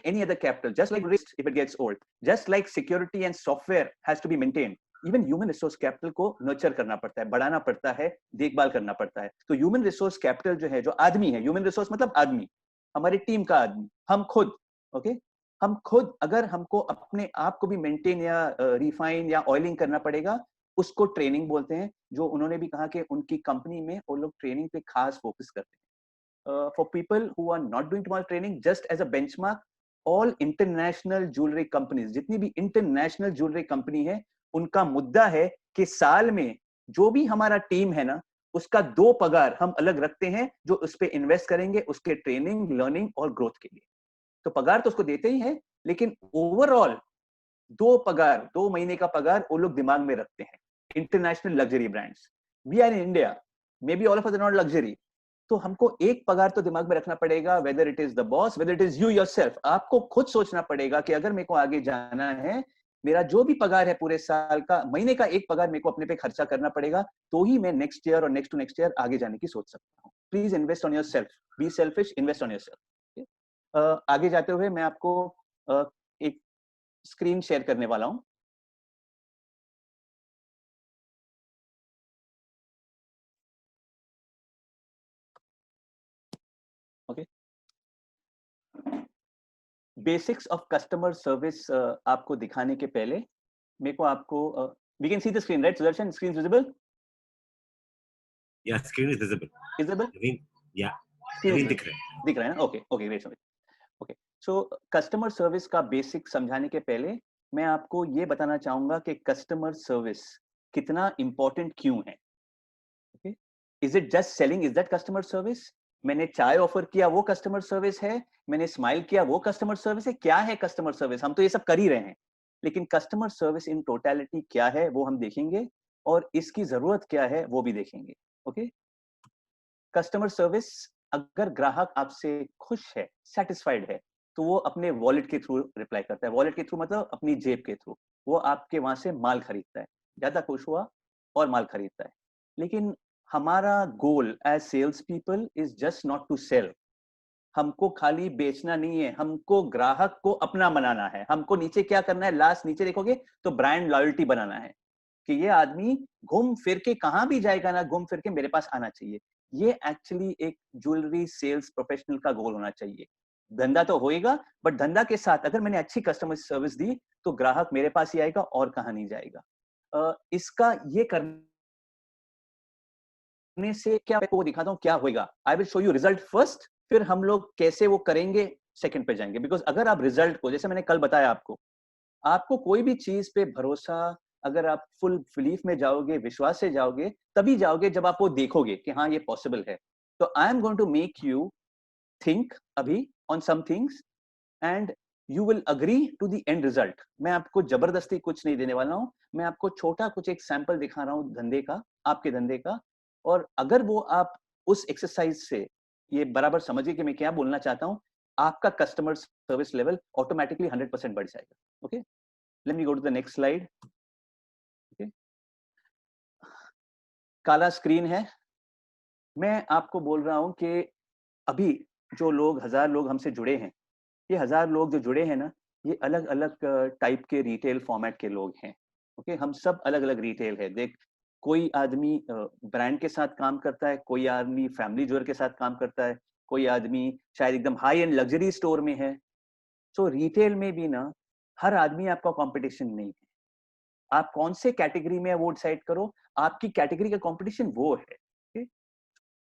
any other capital, just like risk if it gets old, just like security and software has to be maintained, even human resource capital को nurture करना पड़ता है, बढ़ाना पड़ता है, देखभाल करना पड़ता है। तो human resource capital जो है, जो आदमी है, human resource मतलब आदमी, हमारी टीम का आदमी, हम खुद, ओके, हम खुद अगर हमको अपने आप को भी मेंटेन या रिफाइन या ऑयलिंग करना पड़ेगा, उसको ट्रेनिंग बोलते हैं। जो उन्होंने भी कहा कि उनकी कंपनी में वो लोग ट्रेनिंग पे खास फोकस करते हैं। For people who are not doing tomorrow training, just as a benchmark, all international jewellery companies, जितनी भी इंटरनेशनल ज्वेलरी कंपनी है, उनका मुद्दा है कि साल में जो भी हमारा टीम है ना, उसका 2 पगार हम अलग रखते हैं जो उस पे इन्वेस्ट करेंगे उसके ट्रेनिंग, लर्निंग और ग्रोथ के लिए। तो पगार तो उसको देते ही हैं, लेकिन ओवरऑल 2 पगार, 2 महीने का पगार वो लोग दिमाग में रखते हैं। International luxury brands, we are in India, may be all of us are not luxury, तो हमको एक पगार तो दिमाग में रखना पड़ेगा, whether it is the boss, whether it is you yourself. आपको खुद सोचना पड़ेगा कि अगर मेरे को आगे जाना है, मेरा जो भी पगार है पूरे साल का, महीने का 1 पगार मेरे को अपने पे खर्चा करना पड़ेगा, तो ही मैं नेक्स्ट ईयर और नेक्स्ट टू नेक्स्ट ईयर आगे जाने की सोच सकता हूँ। Please invest on yourself, be selfish, invest on yourself. आगे जाते हुए मैं आपको एक स्क्रीन शेयर करने वाला हूँ। Okay, basics of customer service आपको दिखाने के पहले मेरे को आपको we can see the screen, right Sudarshan? Screen visible? Yeah, screen is visible. Visible? Yeah. Screen दिख रहा है। दिख रहा है ना? Okay okay, great. Okay, so customer service का बेसिक समझाने के पहले मैं आपको ये बताना चाहूंगा कि कस्टमर सर्विस कितना इंपॉर्टेंट क्यों है। Okay, is it just selling? Is that customer service? मैंने चाय ऑफर किया वो कस्टमर सर्विस है? मैंने स्माइल किया वो कस्टमर सर्विस है? क्या है कस्टमर सर्विस? हम तो ये सब कर ही रहे हैं, लेकिन कस्टमर सर्विस इन टोटलिटी क्या है वो हम देखेंगे, और इसकी जरूरत क्या है वो भी देखेंगे। ओके, कस्टमर सर्विस, अगर ग्राहक आपसे खुश है, सेटिस्फाइड है, तो वो अपने वॉलेट के थ्रू रिप्लाई करता है। वॉलेट के थ्रू मतलब अपनी जेब के थ्रू, वो आपके वहां से माल खरीदता है, ज्यादा खुश हुआ और माल खरीदता है। लेकिन हमारा goal as sales people is just not to sell. हमको खाली बेचना नहीं है, हमको ग्राहक को अपना बनाना है। हमको नीचे क्या करना है, लास्ट नीचे देखोगे तो ब्रांड लॉयल्टी बनाना है कि ये आदमी घूम फिर के कहां भी जाएगा ना, घूम फिर के मेरे पास आना चाहिए। ये एक्चुअली एक ज्वेलरी सेल्स प्रोफेशनल का गोल होना चाहिए। धंधा तो होएगा, बट धंधा के साथ अगर मैंने अच्छी कस्टमर सर्विस दी तो ग्राहक मेरे पास ही आएगा और कहां नहीं जाएगा। इसका ये करने से क्या वो दिखाता हूं क्या होगा। I will show you result first, फिर हम लोग कैसे वो करेंगे सेकंड पे जाएंगे। बिकॉज अगर आप रिजल्ट को, जैसे मैंने कल बताया आपको कोई भी चीज पे भरोसा, अगर आप फुल बिलीफ में जाओगे, विश्वास से जाओगे, तभी जाओगे जब आप वो देखोगे कि हाँ ये पॉसिबल है। तो I am going to make you think अभी on some things and you will agree to the end result. मैं आपको जबरदस्ती कुछ नहीं देने वाला हूं, मैं आपको छोटा कुछ एक सैंपल दिखा रहा हूं धंधे का, आपके धंधे का, और अगर वो आप उस एक्सरसाइज से ये बराबर समझिए कि मैं क्या बोलना चाहता हूं, आपका कस्टमर सर्विस लेवल ऑटोमेटिकली 100% बढ़ जाएगा। Okay, let me go to the next slide. Okay, काला स्क्रीन है। मैं आपको बोल रहा हूं कि अभी जो लोग 1000 लोग हमसे जुड़े हैं, ये 1000 लोग जो जुड़े हैं ना, ये अलग अलग टाइप के रिटेल फॉर्मेट के लोग हैं। ओके, हम सब अलग अलग रिटेल है। देख, कोई आदमी ब्रांड के साथ काम करता है, कोई आदमी फैमिली ज्वेलर के साथ काम करता है, कोई आदमी शायद एकदम हाई एंड लग्जरी स्टोर में है। सो रिटेल में भी ना हर आदमी आपका कंपटीशन नहीं है। आप कौन से कैटेगरी में वो डिसाइड करो, आपकी कैटेगरी का कंपटीशन वो है। okay?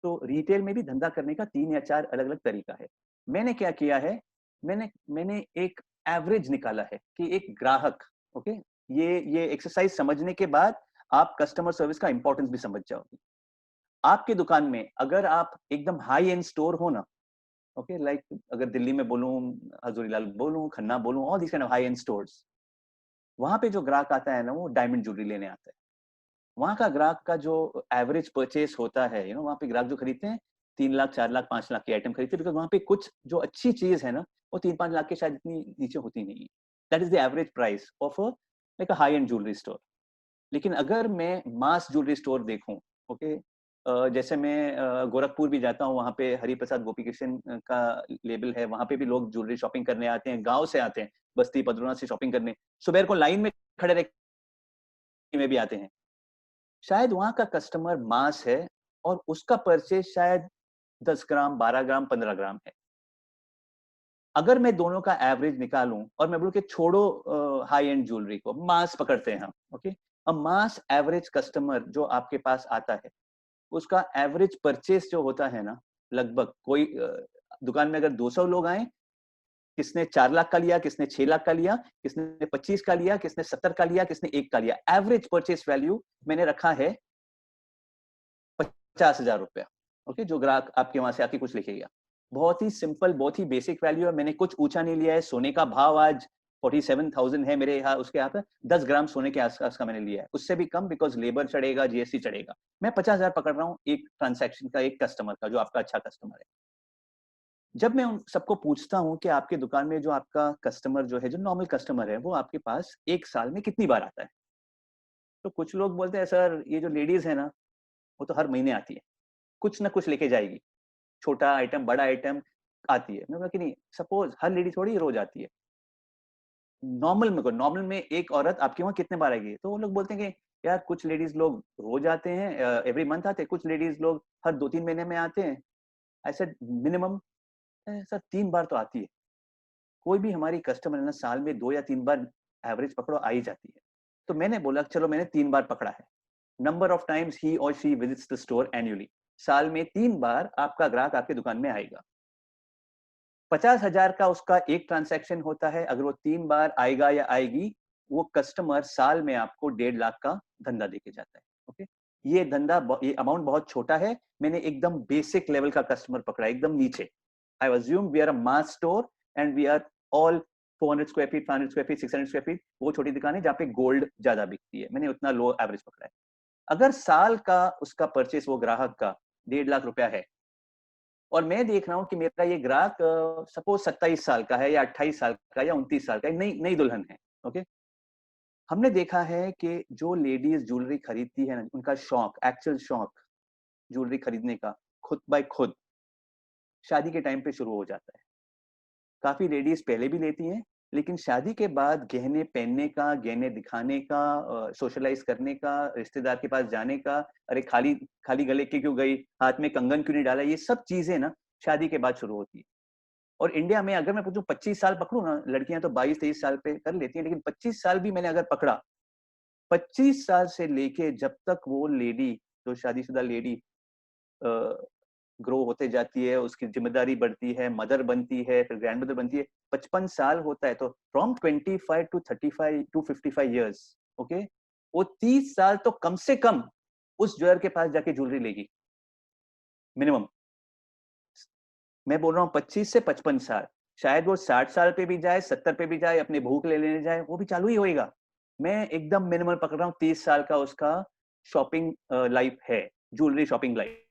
तो रिटेल में भी धंधा करने का 3 या 4 अलग अलग तरीका है। मैंने क्या किया है, मैंने एक एवरेज निकाला है कि एक ग्राहक, ओके, ये एक्सरसाइज समझने के बाद आप कस्टमर सर्विस का इंपॉर्टेंस भी समझ जाओगे। आपकी दुकान में अगर आप एकदम हाई एंड स्टोर हो ना, ओके, लाइक अगर दिल्ली में बोलूं, हजूरीलाल बोलूं, खन्ना बोलूं, all this kind of high and stores, वहां पे जो ग्राहक आता है ना, वो डायमंड ज्वेलरी लेने आता है। वहां का ग्राहक का जो एवरेज परचेस होता है, वहां पे ग्राहक जो खरीदते हैं 3 लाख, 4 लाख, 5 लाख की आइटम खरीदते हैं, बिकॉज वहां पे कुछ जो अच्छी चीज है ना, वो 3-5 लाख के शायद इतनी नीचे होती नहीं है। That is the average price of like a high and jewellery store. लेकिन अगर मैं मास ज्वेलरी स्टोर देखूं, ओके, जैसे मैं गोरखपुर भी जाता हूँ, वहाँ पे हरि प्रसाद गोपी कृष्ण का लेबल है, वहाँ पे भी लोग ज्वेलरी शॉपिंग करने आते हैं, गांव से आते हैं, बस्ती पदरुना से शॉपिंग करने, सुबह को लाइन में खड़े रह में भी आते हैं। शायद वहाँ का कस्टमर मास है और उसका परचेज शायद 10 ग्राम, 12 ग्राम, 15 ग्राम है। अगर मैं दोनों का एवरेज निकालूं और मैं बोलूं कि छोड़ो हाई एंड ज्वेलरी को, मास पकड़ते हैं हम, ओके, मास एवरेज कस्टमर जो आपके पास आता है, उसका एवरेज परचेस जो होता है ना, लगभग कोई दुकान में अगर 200 लोग आए, किसने 4 लाख का लिया, किसने 6 लाख का लिया, किसने 25 का लिया, किसने 70 का लिया, किसने 1 का लिया, एवरेज परचेस वैल्यू मैंने रखा है 50,000 रुपया। ओके, जो ग्राहक आपके वहां से आके कुछ लेके गया, बहुत ही सिंपल, बहुत ही बेसिक वैल्यू है। मैंने कुछ ऊंचा नहीं लिया है। सोने का भाव आज 47,000 है मेरे यहाँ, उसके यहाँ पे 10 ग्राम सोने के आसपास का मैंने लिया है, उससे भी कम, बिकॉज लेबर चढ़ेगा, जीएसटी चढ़ेगा। मैं 50,000 पकड़ रहा हूँ एक ट्रांसैक्शन का, एक कस्टमर का, जो आपका अच्छा कस्टमर है। जब मैं उन सबको पूछता हूँ कि आपके दुकान में जो आपका कस्टमर जो है, जो नॉर्मल कस्टमर है, वो आपके पास एक साल में कितनी बार आता है, तो कुछ लोग बोलते हैं सर ये जो लेडीज है ना, वो तो हर महीने आती है, कुछ ना कुछ लेके जाएगी, छोटा आइटम बड़ा आइटम आती है। मैं बोला कि नहीं, सपोज हर लेडी थोड़ी रोज आती है, नॉर्मल में एक औरत आपके वहाँ कितने बार आएगी, तो वो लोग बोलते हैं कि यार कुछ लेडीज लोग रोज आते हैं, एवरी मंथ आते हैं, कुछ लेडीज लोग हर 2-3 महीने में आते हैं। ऐसे मिनिमम सर 3 बार तो आती है। कोई भी हमारी कस्टमर है ना, साल में 2 या 3 बार एवरेज पकड़ो आ ही जाती है। तो मैंने बोला चलो मैंने 3 बार पकड़ा है। नंबर ऑफ टाइम्स ही और she visits the store annually, साल में 3 बार आपका ग्राहक आपके दुकान में आएगा। 50,000 का उसका एक ट्रांसैक्शन होता है। अगर वो 3 बार आएगा या आएगी, वो कस्टमर साल में आपको 1.5 लाख का धंधा देके जाता है। ओके, ये धंधा, ये अमाउंट बहुत छोटा है। मैंने एकदम बेसिक लेवल का कस्टमर पकड़ा, एकदम नीचे। I assume we are a mass store and we are all 400 square feet, 500 square feet, 600 square feet, वो छोटी दुकान है जहाँ पे गोल्ड ज्यादा बिकती है। मैंने उतना लो एवरेज पकड़ा है। अगर साल का उसका परचेस वो ग्राहक का 1.5 लाख रुपया है, और मैं देख रहा हूँ कि मेरा ये ग्राहक सपोज 27 साल का है या 28 साल का या 29 साल का, नई नई दुल्हन है। ओके, हमने देखा है कि जो लेडीज ज्वेलरी खरीदती है ना, उनका शौक, एक्चुअल शौक ज्वेलरी खरीदने का, खुद बाय खुद शादी के टाइम पे शुरू हो जाता है। काफी लेडीज पहले भी लेती हैं, लेकिन शादी के बाद गहने पहनने का, गहने दिखाने का, सोशलाइज करने का, रिश्तेदार के पास जाने का, अरे खाली खाली गले के क्यों गई, हाथ में कंगन क्यों नहीं डाला, ये सब चीजें ना शादी के बाद शुरू होती है। और इंडिया में अगर मैं पूछूं 25 साल पकड़ू ना, लड़कियां तो 22-23 साल पे कर लेती हैं, लेकिन 25 साल भी मैंने अगर पकड़ा, 25 साल से लेके जब तक वो लेडी, जो शादीशुदा लेडी ग्रो होते जाती है, उसकी जिम्मेदारी बढ़ती है, मदर बनती है, फिर ग्रैंड मदर बनती है, 55 साल होता है। तो from 25 to 35 to 55 years, okay, वो 30 साल तो कम से कम उस ज्वेलर के पास जाके ज्वेलरी लेगी, मिनिमम। मैं बोल रहा हूँ 25 से 55 साल, शायद वो 60 साल पे भी जाए, 70 पे भी जाए, अपने भूख ले लेने जाए, वो भी चालू ही होएगा। मैं एकदम मिनिमल पकड़ रहा हूँ, 30 साल का उसका शॉपिंग लाइफ है, ज्वेलरी शॉपिंग लाइफ।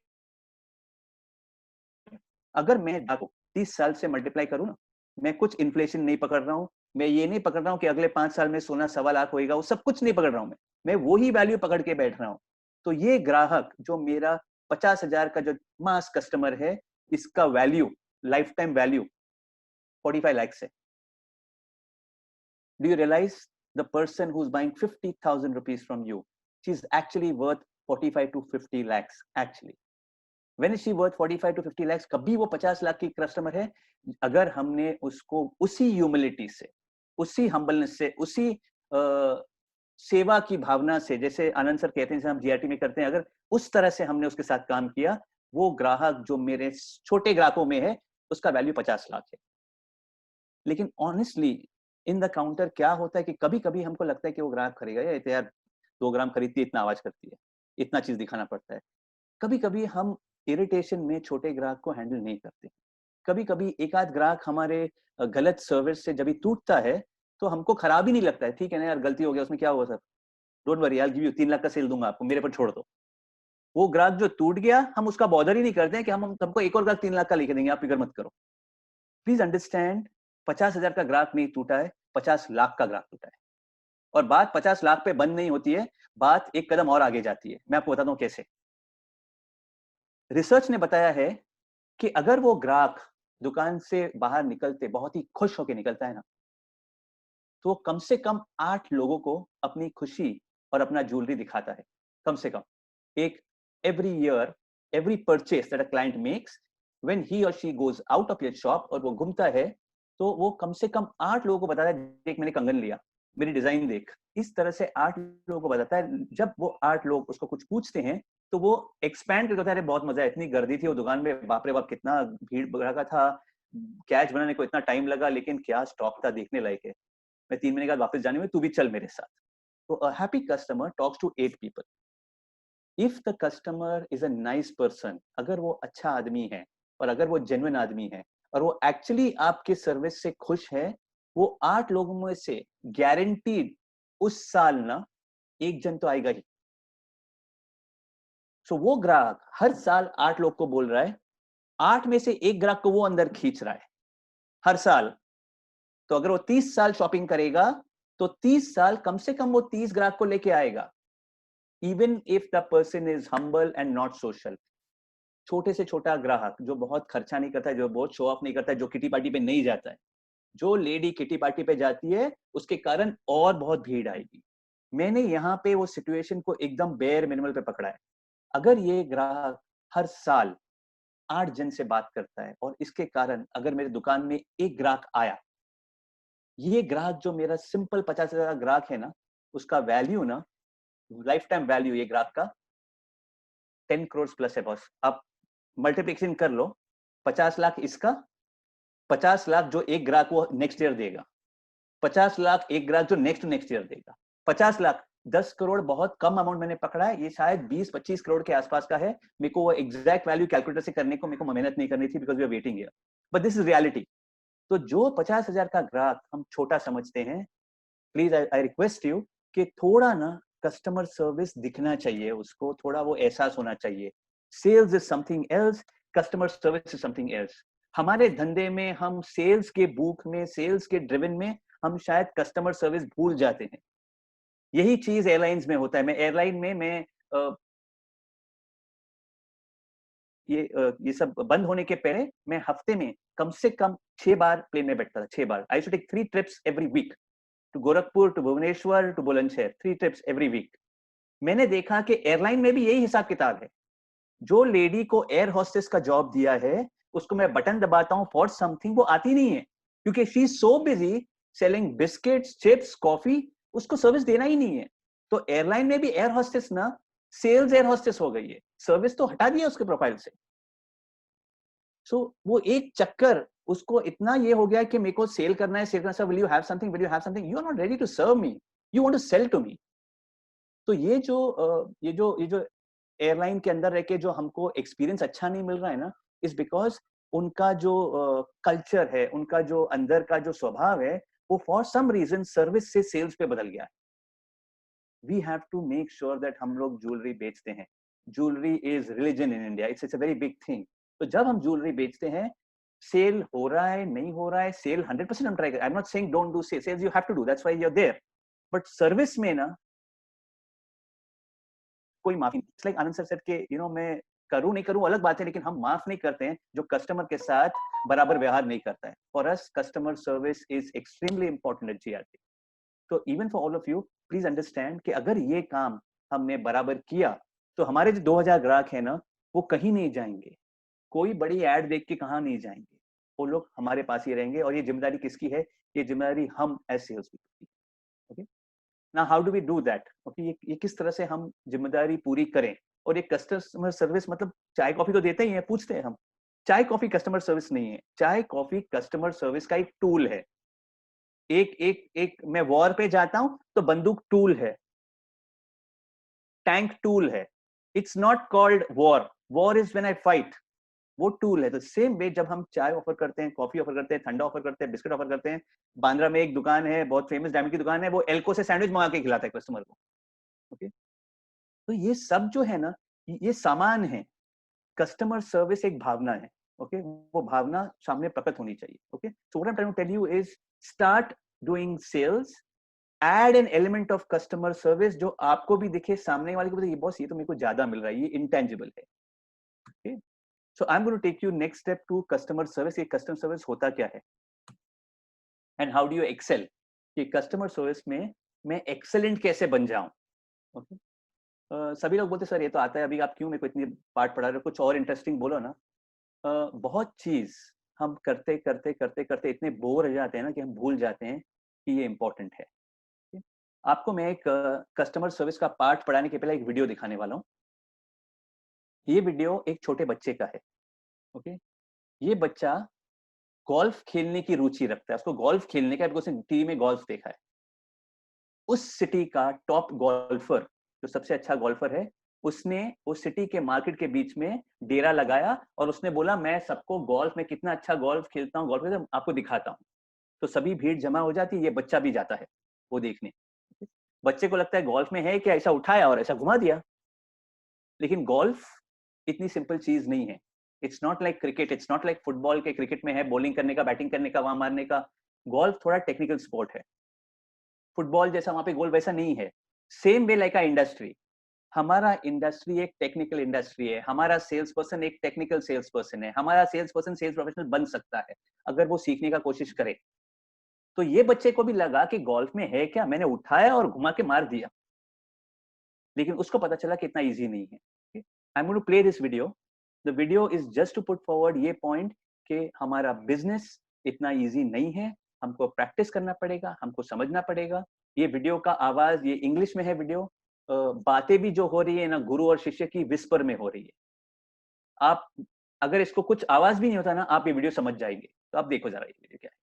अगर मैं डाको 30 साल से मल्टीप्लाई करूं ना, मैं कुछ इन्फ्लेशन नहीं पकड़ रहा हूं, मैं ये नहीं पकड़ रहा हूं कि अगले 5 साल में सोना 1.25 लाख होएगा, वो सब कुछ नहीं पकड़ रहा हूं। मैं वो ही वैल्यू पकड़ के बैठ रहा हूं। तो ये ग्राहक जो मेरा 50,000 का जो मास कस्टमर है, इसका value, life time value 45 lakh है। Do you realize the person who's buying 50,000 rupees from you, she's actually worth 45 to 50 lakhs actually. When is she worth 45 to 50 lakhs? कभी वो 50 लाख की कस्टमर है, अगर हमने उसको उसी ह्यूमिलिटी से, उसी हम्बलनेस से, उसी सेवा की भावना से, जैसे आनंद सर कहते हैं जैसे हम जीआरटी में करते हैं, अगर उस तरह से हमने उसके साथ काम किया, वो ग्राहक जो मेरे छोटे ग्राहकों में है, उसका वैल्यू 50 लाख है। लेकिन ऑनेस्टली इन द काउंटर क्या होता है कि कभी कभी हमको लगता है कि वो ग्राहक खरीदेगा, यार 2 ग्राम खरीदती है, इतना आवाज करती है, इतना चीज दिखाना पड़ता है। कभी कभी हम इरिटेशन में छोटे ग्राहक को हैंडल नहीं करते। कभी कभी एक आध ग्राहक हमारे गलत सर्विस से जब भी टूटता है तो हमको खराब ही नहीं लगता है, ठीक है ना यार, गलती हो गया, उसमें क्या हुआ sir, don't worry, I give you 3 lakh का सेल दूंगा आपको, मेरे पर छोड़ दो। वो ग्राहक जो टूट गया, हम उसका बॉदर ही नहीं करते हैं कि हम हमको एक और ग्राहक 3 लाख का लेके देंगे, आप फिक्र मत करो। प्लीज अंडरस्टैंड, 50,000 का ग्राहक नहीं टूटा है, 50 लाख का ग्राहक टूटा है। और बात 50 लाख पे बंद नहीं होती है, बात एक कदम और आगे जाती है। मैं आपको बताता हूं कैसे। रिसर्च ने बताया है कि अगर वो ग्राहक दुकान से बाहर निकलते बहुत ही खुश होकर निकलता है ना, तो कम से कम 8 लोगों को अपनी खुशी और अपना ज्वेलरी दिखाता है, कम से कम एक every year, every purchase that a client makes, when he or she goes out of your shop और वो घूमता है, तो वो कम से कम 8 लोगों को बताता है, देख मैंने कंगन लिया, मेरी डिजाइन देख। इस तरह से 8 लोगों को बताता है। जब वो 8 लोग उसको कुछ पूछते हैं तो वो एक्सपैंड करके कहता है, बहुत मजा है, इतनी गर्दी थी वो दुकान में, बाप रे बाप कितना भीड़ भड़का था, कैच बनाने को इतना टाइम लगा, लेकिन क्या स्टॉक था, देखने लायक है, मैं 3 महीने के बाद वापस जाने में, तू भी चल मेरे साथ। तो a happy customer talks to 8 people. If the customer is a nice person, अगर वो अच्छा आदमी है और अगर वो जेन्युइन आदमी है और वो एक्चुअली आपके सर्विस से खुश है, वो 8 लोगों में से गारंटीड उस साल ना एक जन तो आएगा ही। सो वो ग्राहक हर साल 8 लोग को बोल रहा है, 8 में से एक ग्राहक को वो अंदर खींच रहा है हर साल। तो अगर वो 30 साल शॉपिंग करेगा तो 30 साल कम से कम वो 30 ग्राहक को लेके आएगा, even if the person is humble and not social. छोटे से छोटा ग्राहक जो बहुत खर्चा नहीं करता है, जो बहुत शो ऑफ नहीं करता है, जो किटी पार्टी पे नहीं जाता है, जो लेडी किटी पार्टी पे जाती है उसके कारण और बहुत भीड़ आएगी। मैंने यहाँ पे वो सिचुएशन को एकदम बेयर मिनिमल पे पकड़ा है। अगर ये ग्राहक हर साल 8 जन से बात करता है और इसके कारण अगर मेरे दुकान में एक ग्राहक आया, ये ग्राहक जो मेरा सिंपल 50,000 ग्राहक है ना, उसका वैल्यू ना, लाइफ टाइम वैल्यू ये ग्राहक का 10 करोड़ प्लस है बॉस। आप मल्टीप्लिकेशन कर लो, 50 लाख इसका, 50 लाख जो एक ग्राहक वो नेक्स्ट ईयर देगा, 50 लाख एक ग्राहक जो नेक्स्ट ईयर देगा, 50 लाख, 10 करोड़ बहुत कम अमाउंट मैंने पकड़ा है, ये शायद 20-25 करोड़ के आसपास का है। मेरे को वो एग्जैक्ट वैल्यू कैलकुलेटर से करने को मेरे को मेहनत नहीं करनी थी, because we are waiting here, but this is reality. तो जो 50,000 का ग्राहक हम छोटा समझते हैं, प्लीज आई रिक्वेस्ट यू कि थोड़ा ना कस्टमर सर्विस दिखना चाहिए उसको, थोड़ा वो एहसास होना चाहिए। Sales is something else, customer service is something else. हमारे धंधे में हम सेल्स के भूख में, सेल्स के ड्रिवन में हम शायद कस्टमर सर्विस भूल जाते हैं। यही चीज एयरलाइंस में होता है। मैं एयरलाइन में ये सब बंद होने के पहले मैं हफ्ते में कम से कम 6 बार प्लेन में बैठता था, 6 बार। I used to take 3 trips every week to Gorakhpur, to Bhubaneswar, to Bulandshahr, 3 trips every week. मैंने देखा कि एयरलाइन में भी यही हिसाब किताब है। जो लेडी को एयर होस्टेस का जॉब दिया है, उसको मैं बटन दबाता हूं फॉर समथिंग, वो आती नहीं है, क्योंकि she is so busy selling biscuits, chips, coffee, उसको सर्विस देना ही नहीं है। तो एयरलाइन में भी एयर होस्टेस ना सेल्स एयर होस्टेस हो गई है, सर्विस तो हटा दिया उसके प्रोफाइल से। सो वो एक चक्कर उसको इतना ये हो गया कि मेरे को सेल करना है, सेल करना है, will you have something, will you have something, you are not ready to serve me, you want to sell to me. तो ये जो एयरलाइन के अंदर रह के जो हमको एक्सपीरियंस अच्छा नहीं मिल रहा है ना, इज बिकॉज उनका जो कल्चर है, उनका जो अंदर का जो स्वभाव है, वो फॉर सम रीजन सर्विस से सेल्स पे बदल गया है। We have to make sure that हम लोग ज्वेलरी बेचते हैं। Jewellery is religion in India, it's a very big thing. तो जब हम ज्वेलरी बेचते हैं, सेल हो रहा है नहीं हो रहा है, सेल 100% हम ट्राई करें। I am not saying don't do sales, you have to do, that's why you are there. But service में ना कोई माफी नहीं। It's like Anand sir said के मैं करूं नहीं करूं अलग बात है, लेकिन हम माफ नहीं करते हैं जो कस्टमर के साथ बराबर व्यवहार नहीं करता है। For us customer service is extremely important at GRT. तो even for all of you, please understand कि अगर ये काम हमने बराबर किया तो हमारे जो 2000 ग्राहक है ना, वो कहीं नहीं जाएंगे, कोई बड़ी एड देख के कहाँ नहीं जाएंगे, वो लोग हमारे पास ही रहेंगे। और ये जिम्मेदारी किसकी है? ये जिम्मेदारी हम एज सेल्स पीपल की। ओके, ना how do we do that? Okay, ये किस तरह से हम जिम्मेदारी पूरी करें? और ये कस्टमर सर्विस मतलब चाय कॉफी तो देते ही हैं, पूछते हैं हम। चाय कॉफी कस्टमर सर्विस नहीं है, चाय कॉफी कस्टमर सर्विस का एक टूल है। एक मैं वॉर पे जाता हूं तो बंदूक टूल है, टैंक टूल है। It's not called war. War is when I fight, वो टूल है। तो सेम वे जब हम चाय ऑफर करते हैं, कॉफी ऑफर करते हैं, ठंडा ऑफर करते हैं, बिस्किट ऑफर करते हैं, बांद्रा में एक दुकान है बहुत फेमस डायमंड की दुकान है, वो एल्को से सैंडविच मंगा के खिलाता है कस्टमर को। ओके, तो ये सब जो है ना, ये सामान है। कस्टमर सर्विस एक भावना है। ओके, वो भावना सामने प्रकट होनी चाहिए। Okay, so what I am trying to tell you is start doing sales, add an element of customer service जो आपको भी दिखे, सामने वाले को भी दिखे, ये बॉस ये तो मेरे को ज्यादा मिल रहा है, ये इंटेंजिबल है। Okay, so I am going to take you next step to customer service. ये कस्टमर सर्विस होता क्या है and how do you excel, कि कस्टमर सर्विस में मैं एक्सेलेंट कैसे बन जाऊं। ओके, सभी लोग बोलते सर ये तो आता है, अभी आप क्यों मेरे को इतनी पार्ट पढ़ा रहे हो, कुछ और इंटरेस्टिंग बोलो ना। बहुत चीज हम करते करते करते करते इतने बोर हो जाते हैं ना कि हम भूल जाते हैं कि ये इंपॉर्टेंट है। आपको मैं एक कस्टमर सर्विस का पार्ट पढ़ाने के पहले एक वीडियो दिखाने वाला हूँ। ये वीडियो एक छोटे बच्चे का है। ओके, ये बच्चा गोल्फ खेलने की रुचि रखता है, उसको गोल्फ खेलने का, बिकॉज उसने टीवी में गोल्फ देखा है। उस सिटी का टॉप गोल्फर, जो सबसे अच्छा गोल्फर है, उसने उस सिटी के मार्केट के बीच में डेरा लगाया और उसने बोला मैं सबको गोल्फ में कितना अच्छा गोल्फ खेलता हूँ, गोल्फ में आपको दिखाता हूँ। तो सभी भीड़ जमा हो जाती है, ये बच्चा भी जाता है वो देखने। बच्चे को लगता है गोल्फ में है क्या, ऐसा उठाया और ऐसा घुमा दिया। लेकिन गोल्फ इतनी सिंपल चीज नहीं है। It's not like cricket, it's not like football के क्रिकेट में है बॉलिंग करने का, बैटिंग करने का, वहां मारने का। गोल्फ थोड़ा टेक्निकल स्पोर्ट है। फुटबॉल जैसा वहां पे गोल वैसा नहीं है। Same way like a industry, हमारा इंडस्ट्री एक टेक्निकल इंडस्ट्री है, हमारा सेल्स पर्सन एक टेक्निकल सेल्स पर्सन है, हमारा सेल्स पर्सन सेल्स प्रोफेशनल बन सकता है अगर वो सीखने का कोशिश करे। तो ये बच्चे को भी लगा कि गोल्फ में है क्या, मैंने उठाया और घुमा के मार दिया, लेकिन उसको पता चला कि इतना इजी नहीं है। I am going to play this video. The video is just to put forward ये पॉइंट कि हमारा बिजनेस इतना इजी नहीं है, हमको प्रैक्टिस करना पड़ेगा, हमको समझना पड़ेगा। ये वीडियो का आवाज, ये इंग्लिश में है वीडियो, बातें भी जो हो रही है ना गुरु और शिष्य की विस्पर में हो रही है। आप अगर इसको कुछ आवाज भी नहीं होता ना, आप ये वीडियो समझ जाएंगे। तो आप देखो जरा ये वीडियो क्या है।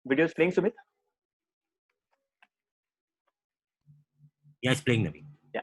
Video is playing, Sumit? Yeah, it's playing, Naveen. Yeah.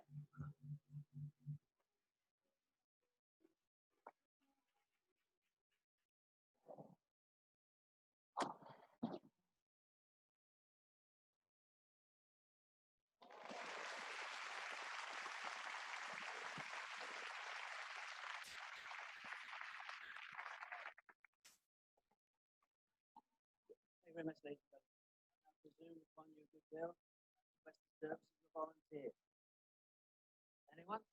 Very much, ladies and gentlemen. I presume upon your goodwill, request the services of volunteers. Anyone?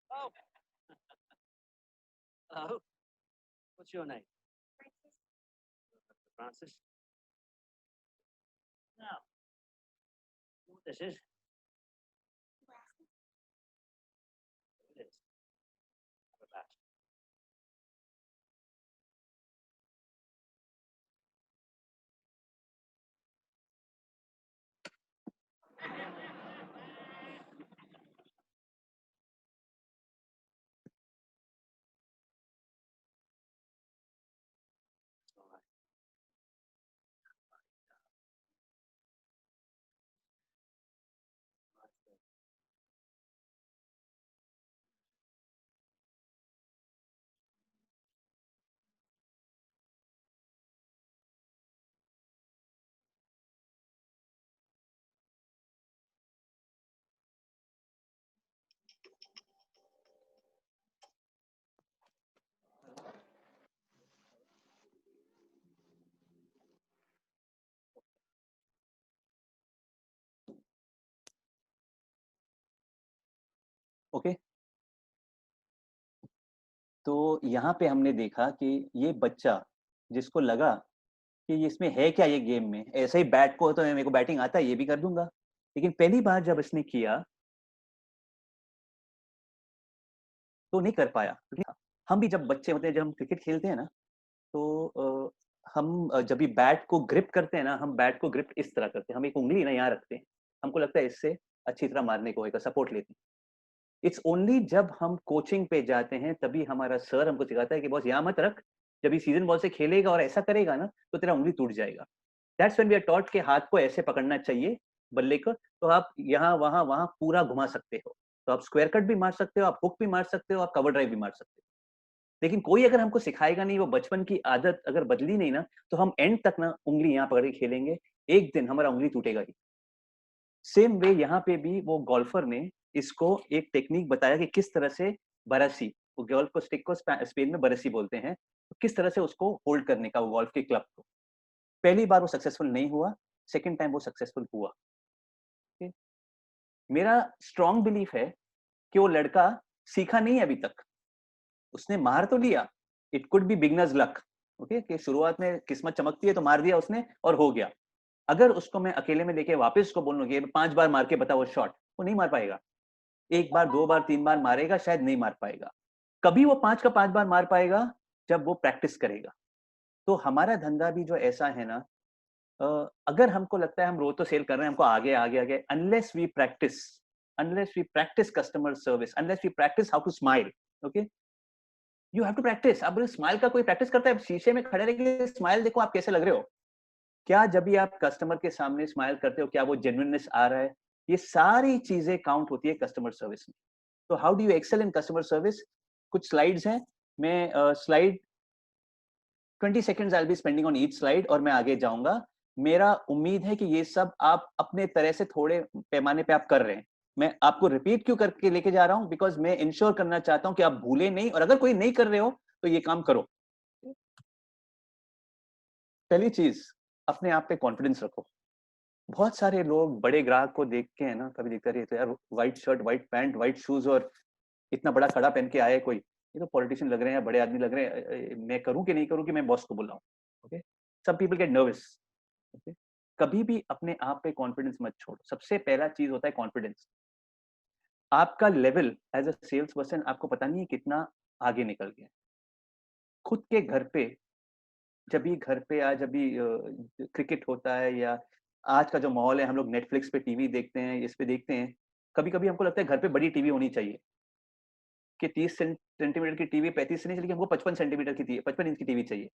Oh. Hello. What's your name? Francis. Now, what this is? It is. Have a bat. All right. Okay, तो यहाँ पे हमने देखा कि ये बच्चा जिसको लगा कि इसमें है क्या, ये गेम में ऐसे ही बैट को तो मेरे को बैटिंग आता है, ये भी कर दूंगा। लेकिन पहली बार जब इसने किया तो नहीं कर पाया। हम भी जब बच्चे होते हैं, जब हम क्रिकेट खेलते हैं ना, तो हम जब भी बैट को ग्रिप करते हैं ना, हम बैट को ग्रिप इस तरह करते हैं, हम एक उंगली ना यहाँ रखते हैं, हमको लगता है इससे अच्छी तरह मारने को होगा, सपोर्ट लेते हैं। इट्स ओनली जब हम कोचिंग पे जाते हैं तभी हमारा सर हमको सिखाता है कि बॉस यहाँ मत रख, जब ये सीजन बॉल से खेलेगा और ऐसा करेगा ना तो तेरा उंगली टूट जाएगा। That's when we are taught के हाथ को ऐसे पकड़ना चाहिए बल्ले को, तो आप यहाँ वहां वहां पूरा घुमा सकते हो। तो आप स्क्वायर कट भी मार सकते हो, आप हुक भी मार सकते हो, आप कवर ड्राइव भी मार सकते हो। लेकिन कोई अगर हमको सिखाएगा नहीं, वो बचपन की आदत अगर बदली नहीं ना, तो हम एंड तक ना उंगली यहाँ पकड़ के खेलेंगे, एक दिन हमारा उंगली टूटेगा ही। सेम वे यहाँ पे भी वो गोल्फर ने इसको एक टेक्निक बताया कि किस तरह से बरसी, वो गोल्फ को स्टिक को स्पेन में बरसी बोलते हैं, तो किस तरह से उसको होल्ड करने का वो गोल्फ के क्लब को। पहली बार वो सक्सेसफुल नहीं हुआ, सेकंड टाइम वो सक्सेसफुल हुआ। okay? मेरा स्ट्रॉन्ग बिलीफ है कि वो लड़का सीखा नहीं अभी तक, उसने मार तो लिया, it could be beginners luck, okay, कि शुरुआत में किस्मत चमकती है तो मार दिया उसने और हो गया। अगर उसको मैं अकेले में लेके वापस उसको बोलूं कि 5 बार मार के बता वो शॉट, वो नहीं मार पाएगा। 1 बार 2 बार 3 बार मारेगा, शायद नहीं मार पाएगा। कभी वो 5 का 5 बार मार पाएगा जब वो प्रैक्टिस करेगा। तो हमारा धंधा भी जो ऐसा है ना, अगर हमको लगता है हम रोज तो सेल कर रहे हैं, हमको आगे आगे आगे, unless we practise customer service, unless we practise how to smile, okay, you have to practise. अब स्माइल का कोई प्रैक्टिस करता है? शीशे में खड़े रह स्माइल देखो आप कैसे लग रहे हो, क्या जब भी आप कस्टमर के सामने स्माइल करते हो क्या वो जेन्युइननेस आ रहा है? ये सारी चीजें काउंट होती है कस्टमर सर्विस में। तो how do you excel in customer service? कुछ स्लाइड्स हैं, मैं slide 20 seconds I will be spending on each slide और मैं आगे जाऊंगा। मेरा उम्मीद है कि ये सब आप अपने तरह से थोड़े पैमाने पे आप कर रहे हैं। मैं आपको रिपीट क्यों करके लेके जा रहा हूं? बिकॉज मैं इंश्योर करना चाहता हूं कि आप भूले नहीं, और अगर कोई नहीं कर रहे हो तो ये काम करो। पहली चीज, अपने आप पे कॉन्फिडेंस रखो। बहुत सारे लोग बड़े ग्राहक को देख के है ना, कभी देखता रहे तो यार white shirt, white pant, white shoes और इतना बड़ा कड़ा पहन के आया कोई, ये तो पॉलिटिशियन लग रहे हैं, बड़े आदमी लग रहे हैं, मैं करूं कि नहीं करूं कि मैं बॉस को बुलाऊं? Okay, some people get nervous. Okay, कभी भी अपने आप पे कॉन्फिडेंस मत छोड़ो। सबसे पहला चीज होता है कॉन्फिडेंस। आपका level as a sales person आपको पता नहीं है कितना आगे निकल गया। खुद के घर पे जब भी आज अभी क्रिकेट होता है या आज का जो माहौल है, हम लोग नेटफ्लिक्स पे टीवी देखते हैं, इस पे देखते हैं, कभी कभी हमको लगता है घर पे बड़ी टीवी होनी चाहिए कि 30 सेंटीमीटर की टीवी 35 से नहीं चलेगी, हमको 55 सेंटीमीटर की 55 इंच की टीवी चाहिए।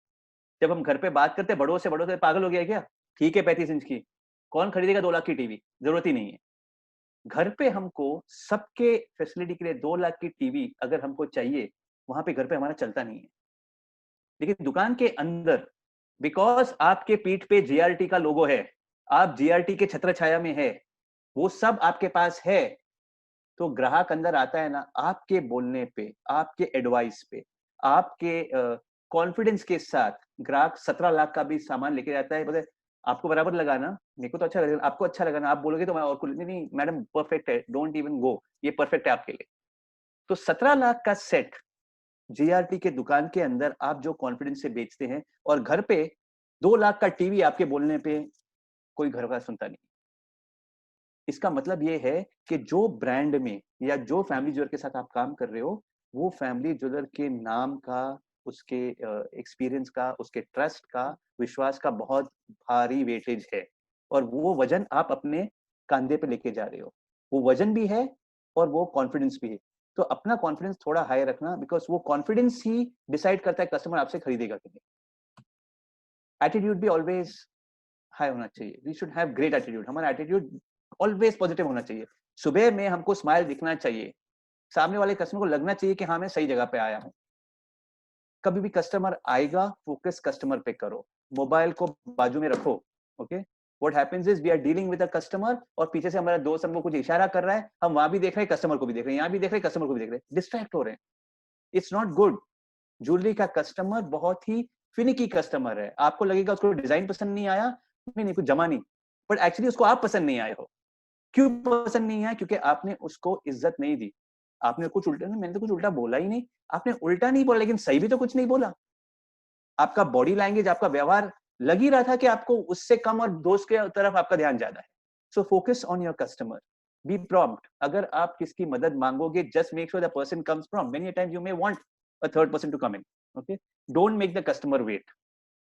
जब हम घर पे बात करते हैं बड़ों से पागल हो गया क्या? ठीक है 35 इंच की, कौन खरीदेगा 2 लाख की टीवी? जरूरत ही नहीं है। घर पे हमको सबके फैसिलिटी के लिए 2 लाख की टीवी अगर हमको चाहिए, वहां पे घर पे हमारा चलता नहीं है। लेकिन दुकान के अंदर, बिकॉज आपके पीठ पे जीआरटी का लोगो है, आप जीआरटी के छत्र छाया में है, वो सब आपके पास है, तो ग्राहक अंदर आता है ना आपके बोलने पे, आपके एडवाइस पे, आपके कॉन्फिडेंस के साथ। ग्राहक 17 लाख का भी सामान लेके जाता है, बोले आपको बराबर लगा ना, मेरे को तो अच्छा लगा, आपको अच्छा लगा ना, आप बोलोगे तो मैं और नहीं मैडम परफेक्ट है, डोंट इवन गो, ये परफेक्ट है आपके लिए। तो 17 लाख का सेट जीआरटी के दुकान के अंदर आप जो कॉन्फिडेंस से बेचते हैं, और घर पे 2 लाख का टीवी आपके बोलने पे कोई घर का सुनता नहीं। इसका मतलब ये है कि जो ब्रांड में या जो फैमिली ज्वेलर के साथ आप काम कर रहे हो, वो फैमिली ज्वेलर के नाम का, उसके एक्सपीरियंस का, उसके ट्रस्ट का, विश्वास का बहुत भारी वेटेज है, और वो वजन आप अपने कंधे पे लेके जा रहे हो। वो वजन भी है और वो कॉन्फिडेंस भी है। तो अपना कॉन्फिडेंस थोड़ा हाई रखना, बिकॉज वो कॉन्फिडेंस ही डिसाइड करता है कस्टमर आपसे खरीदेगा कि नहीं। एटीट्यूड भी ऑलवेज हाई होना चाहिए। We should have great attitude. हमारा एटीट्यूड ऑलवेज पॉजिटिव होना चाहिए। सुबह में हमको स्माइल दिखना चाहिए, सामने वाले कस्टमर को लगना चाहिए कि हाँ मैं सही जगह पे आया हूँ। कभी भी कस्टमर आएगा, फोकस कस्टमर पे करो, मोबाइल को बाजू में रखो। Okay, what happens is we are dealing with a customer, और पीछे से हमारा दोस्त हमको कुछ इशारा कर रहा है, हम वहां भी देख रहे हैं, कस्टमर को भी देख रहे हैं, यहाँ भी देख रहे हैं, कस्टमर को भी देख रहे हैं, डिस्ट्रैक्ट हो रहे हैं। It's not good. ज्वेलरी का कस्टमर बहुत ही फिनिकी कस्टमर है। आपको लगेगा उसको डिजाइन पसंद नहीं आया, नहीं कुछ जमा नहीं, बट एक्चुअली उसको आप पसंद नहीं आए हो। क्यों पसंद नहीं आया? क्योंकि आपने उसको इज्जत नहीं दी। आपने कुछ उल्टा, मैंने तो कुछ उल्टा बोला ही नहीं। आपने उल्टा नहीं बोला, लेकिन सही भी तो कुछ नहीं बोला। आपका बॉडी लैंग्वेज, आपका व्यवहार लग ही रहा था कि आपको उससे कम और दोस्त के तरफ आपका ध्यान ज्यादा है। So focus on your customer, be prompt. अगर आप किसकी मदद मांगोगे, just make sure the person comes prompt. Many times you may want a third person to come in. Okay, don't make the customer wait.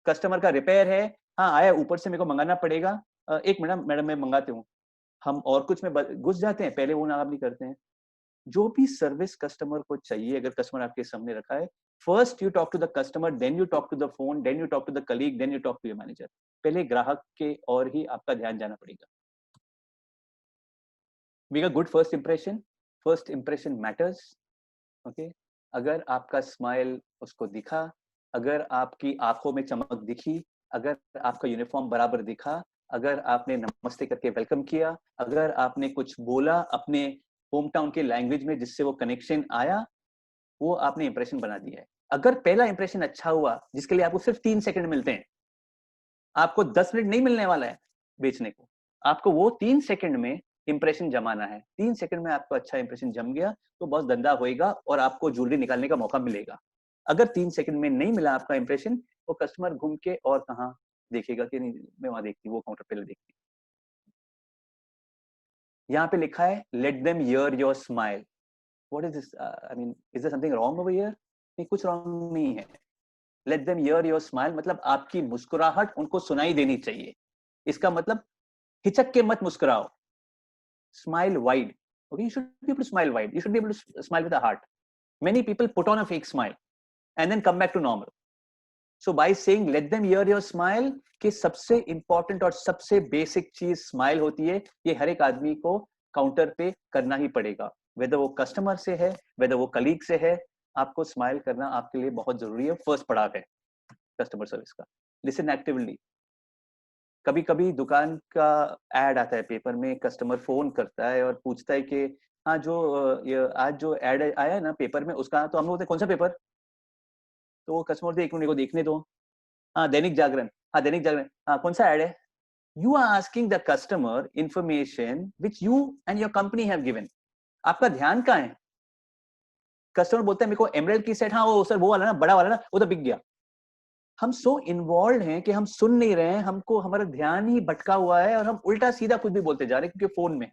Customer का repair है, हाँ आया, ऊपर से मेरे को मंगाना पड़ेगा, एक मिनट मैडम मैं मंगाते हूँ। हम और कुछ में घुस जाते हैं, पहले वो ना आप भी करते हैं। जो भी सर्विस कस्टमर को चाहिए, अगर कस्टमर आपके सामने रखा है, first you talk to the customer, then you talk to the phone, then you talk to the colleague, then you talk to your manager. पहले ग्राहक के और ही आपका ध्यान जाना पड़ेगा। Make a good first impression matters. Okay, अगर आपका स्माइल उसको दिखा, अगर आपकी आंखों में चमक दिखी, अगर आपका यूनिफॉर्म बराबर दिखा, अगर आपने नमस्ते करके वेलकम किया, अगर आपने कुछ बोला अपने होम टाउन के लैंग्वेज में जिससे वो कनेक्शन आया, वो आपने इंप्रेशन बना दिया है। अगर पहला इंप्रेशन अच्छा हुआ, जिसके लिए आपको सिर्फ 3 सेकंड मिलते हैं, आपको 10 मिनट नहीं मिलने वाला है बेचने को, आपको वो 3 सेकंड में इंप्रेशन जमाना है। 3 सेकंड में आपको अच्छा इंप्रेशन जम गया तो बहुत धंधा होएगा और आपको ज्वेलरी निकालने का मौका मिलेगा। अगर 3 सेकंड में नहीं मिला आपका इंप्रेशन, वो कस्टमर घूम के और कहाँ देखेगा कि नहीं, मैं वहां देखती हूँ, वो काउंटर पे देखती हूँ। यहाँ पे लिखा है let them hear your smile. What is this? I mean, is there something wrong over here? नहीं, कुछ रॉन्ग नहीं है। Let them hear your smile मतलब आपकी मुस्कुराहट उनको सुनाई देनी चाहिए। इसका मतलब हिचक के मत मुस्कुराओ। Smile wide. Okay, you should be able to smile wide. You should be able to smile with a heart. Many people put on a fake smile and then come back to normal. So by saying let them hear your smile, कि सबसे important और सबसे basic चीज smile होती है, ये हर एक आदमी को काउंटर पे करना ही पड़ेगा। Whether वो कस्टमर से है, whether वो कलीग से है, आपको स्माइल करना आपके लिए बहुत जरूरी है। फर्स्ट पड़ाव है कस्टमर सर्विस का। Listen actively. कभी कभी दुकान का एड आता है पेपर में, कस्टमर फोन करता है और पूछता है कि हाँ जो आज जो एड आया है ना पेपर में, उसका तो हम लोग कौन सा पेपर? तो वो कस्टमर एक मिनट को देखने दो। हाँ दैनिक जागरण। हाँ दैनिक जागरण। हाँ कौन सा एड है? You are asking the customer information which you and your company have given. आपका ध्यान कहाँ है? कस्टमर बोलता है मेरे को एमराल्ड की सेट, हाँ वो सर वो वाला ना, बड़ा वाला ना, वो तो बिक गया। हम सो इन्वॉल्व हैं कि हम सुन नहीं रहे हैं, हमको हमारा ध्यान ही भटका हुआ है और हम उल्टा सीधा कुछ भी बोलते जा रहे हैं क्योंकि फोन में।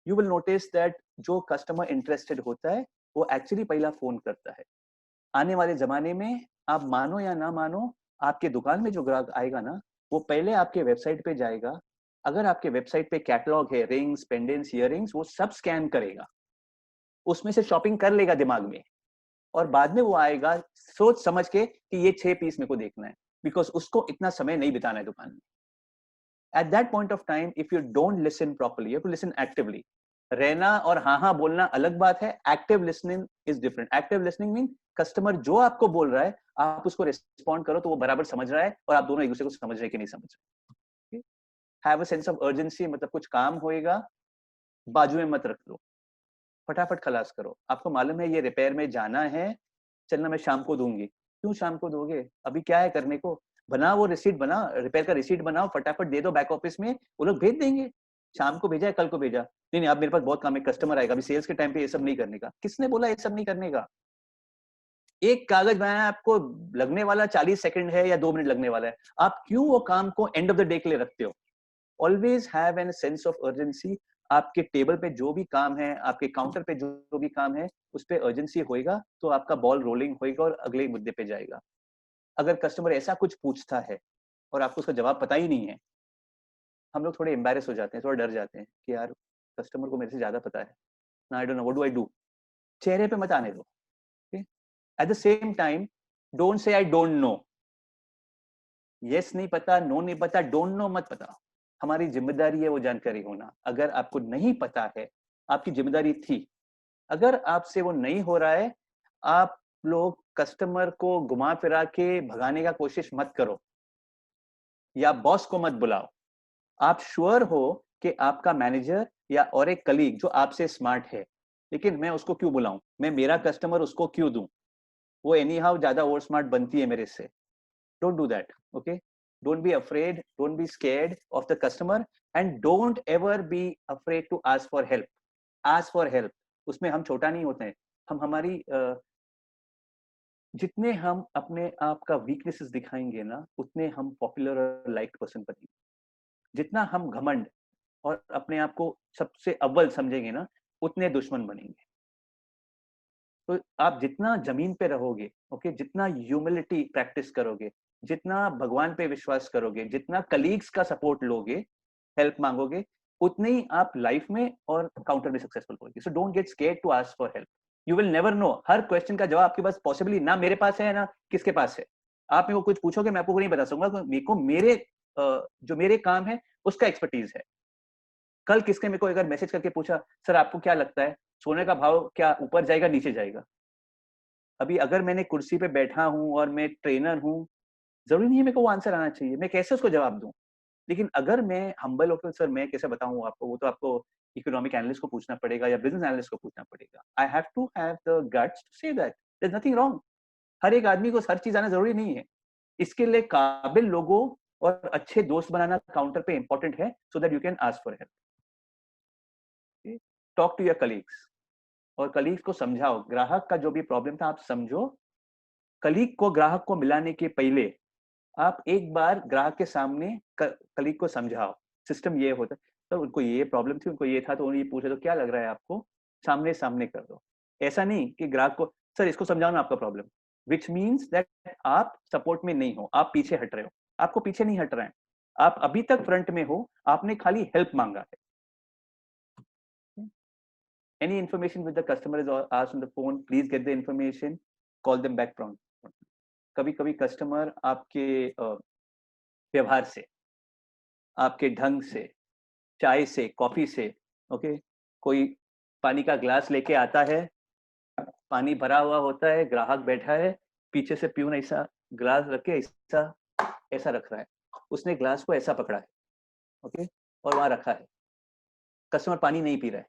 यू विल नोटिस दैट जो कस्टमर इंटरेस्टेड होता है वो एक्चुअली पहला फोन करता है। आने वाले जमाने में आप मानो या ना मानो, आपके दुकान में जो ग्राहक आएगा ना, वो पहले आपके वेबसाइट पे जाएगा। अगर आपके वेबसाइट पे कैटलॉग है, रिंग्स, पेंडेंट्स, इयररिंग्स, वो सब स्कैन करेगा, उसमें से शॉपिंग कर लेगा दिमाग में, और बाद में वो आएगा सोच समझ के कि ये 6 पीस मेरे को देखना है, बिकॉज उसको इतना समय नहीं बिताना है दुकान में। At that point of time if you don't listen properly, you have to listen actively. रहना और हाँ हाँ बोलना अलग बात है, active listening is different. Active listening mean customer जो आपको बोल रहा है आप उसको रिस्पॉन्ड करो तो वो बराबर समझ रहा है और आप दोनों एक दूसरे को समझ रहे कि नहीं समझ रहे। Have a sense of urgency, मतलब कुछ काम होएगा बाजू में मत रख लो, फटाफट खलास करो। आपको मालूम है ये रिपेयर में जाना है, चलना मैं शाम को दूंगी। क्यों शाम को दोगे? अभी क्या है करने को? बना वो रिसीट, बना रिपेयर का रिसीट बनाओ, फटाफट दे दो बैक ऑफिस में, वो लोग भेज देंगे। शाम को भेजा है, कल को भेजा? नहीं नहीं, अब मेरे पास बहुत काम है, कस्टमर आएगा, अभी सेल्स के टाइम पे ये सब नहीं करने का। किसने बोला ये सब नहीं करने का? एक कागज बनाना आपको लगने वाला 40 सेकंड है या 2 मिनट लगने वाला है, आप क्यों वो काम को एंड ऑफ द डे के लिए रखते हो? Always have an sense of urgency. आपके टेबल पे जो भी काम है, आपके काउंटर पे जो भी काम है, उस पे अर्जेंसी होएगा तो आपका बॉल रोलिंग होएगा और अगले मुद्दे पे जाएगा। अगर कस्टमर ऐसा कुछ पूछता है और आपको उसका जवाब पता ही नहीं है, हम लोग थोड़े एम्बैरेस हो जाते हैं, थोड़ा डर जाते हैं कि यार कस्टमर को मेरे से ज्यादा पता है ना, I don't know what do I do. चेहरे पे मत आने दो। At the same time don't say I don't know. Yes नहीं पता, नो नहीं पता, डोंट नो मत पता। हमारी जिम्मेदारी है वो जानकारी होना। अगर आपको नहीं पता है, आपकी जिम्मेदारी थी। अगर आपसे वो नहीं हो रहा है, आप लोग कस्टमर को घुमा फिरा के भगाने का कोशिश मत करो या बॉस को मत बुलाओ। आप श्योर हो कि आपका मैनेजर या और एक कलीग जो आपसे स्मार्ट है, लेकिन मैं उसको क्यों बुलाऊं, मैं मेरा कस्टमर उसको क्यों दूं, वो एनी हाउ ज्यादा ओवर स्मार्ट बनती है मेरे से। Don't do that, okay? Don't be afraid, don't be scared of the customer, and don't ever be afraid to ask for help. Ask for help. उसमें हम छोटा नहीं होते हैं। हम हमारी जितने हम अपने आप का वीकनेसेस दिखाएंगे ना, उतने हम पॉपुलर और लाइक्ड पर्सन बनेंगे। जितना हम घमंड और अपने आप को सबसे अव्वल समझेंगे ना, उतने दुश्मन बनेंगे। तो आप जितना जमीन पे रहोगे, ओके, जितना ह्यूमिलिटी प्रैक्टिस करोगे, जितना भगवान पे विश्वास करोगे, जितना कलीग्स का सपोर्ट लोगे, हेल्प मांगोगे, उतने ही आप लाइफ में और काउंटर में सक्सेसफुल होगी। So don't get scared to ask for help. You will never know, हर क्वेश्चन का जवाब आपके पास पॉसिबली ना मेरे पास है ना किसके पास है। आप मेरे को कुछ पूछोगे मैं आपको नहीं बता सकूंगा, मेरे को मेरे जो मेरे काम है उसका एक्सपर्टीज है। कल किसने मेरे को अगर मैसेज करके पूछा सर आपको क्या लगता है सोने का भाव क्या ऊपर जाएगा नीचे जाएगा, अभी अगर मैंने कुर्सी पे बैठा हूं और मैं ट्रेनर हूं, जरूरी नहीं है मेरे को वो आंसर आना चाहिए, मैं कैसे उसको जवाब दूं। लेकिन अगर मैं हम्बल होकर सर मैं कैसे बताऊं आपको, वो तो आपको इकोनॉमिक एनालिस्ट को पूछना पड़ेगा या बिजनेस एनालिस्ट को पूछना पड़ेगा। I have to have the guts to say that there is nothing wrong. हर एक आदमी को हर चीज आना जरूरी नहीं है। इसके लिए काबिल लोगों और अच्छे दोस्त बनाना काउंटर पे इंपॉर्टेंट है, so that you can ask for help. Talk to your colleagues, और कलीग्स को समझाओ, ग्राहक का जो भी प्रॉब्लम था आप समझो। कलीग को ग्राहक को मिलाने के पहले आप एक बार ग्राहक के सामने कलीग को समझाओ सिस्टम ये होता है, तो उनको ये प्रॉब्लम थी, उनको ये था, तो उन्हें पूछे तो क्या लग रहा है आपको, सामने सामने कर दो। ऐसा नहीं कि ग्राहक को सर इसको समझाओ ना आपका प्रॉब्लम, विच मीन्स दैट आप सपोर्ट में नहीं हो, आप पीछे हट रहे हो। आपको पीछे नहीं हट रहे हैं, आप अभी तक फ्रंट में हो, आपने खाली हेल्प मांगा है। Any information with the customer is asked on the phone, please get the information, call them back prompt। कभी कभी कस्टमर आपके व्यवहार से, आपके ढंग से, चाय से, कॉफी से, ओके, कोई पानी का ग्लास लेके आता है, पानी भरा हुआ होता है, ग्राहक बैठा है, पीछे से प्यून ऐसा ग्लास रख के ऐसा रख रहा है, उसने ग्लास को ऐसा पकड़ा है, ओके, और वहां रखा है। कस्टमर पानी नहीं पी रहा है,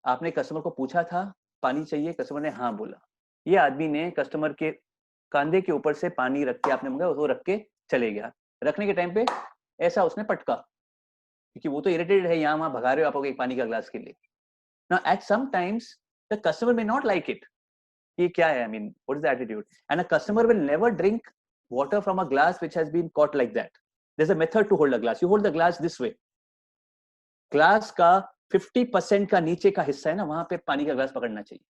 आपने कस्टमर को पूछा था पानी चाहिए, कस्टमर ने हाँ बोला, ये आदमी ने कस्टमर के कंधे के ऊपर से पानी रख के, आपने मंगाया वो रख के चले गया। रखने के टाइम पे ऐसा उसने पटका, क्योंकि वो तो इरिटेटेड है, यहाँ वहां भगा रहे हो आप एक पानी का ग्लास के लिए। Now at some times the customer may not like it, ये क्या है, I mean what is the attitude, and a customer will never drink water from a glass which has been caught like that। There's a method to hold a glass, you hold the glass this way, glass का 50% का नीचे का हिस्सा है ना, वहां पे पानी का ग्लास पकड़ना चाहिए।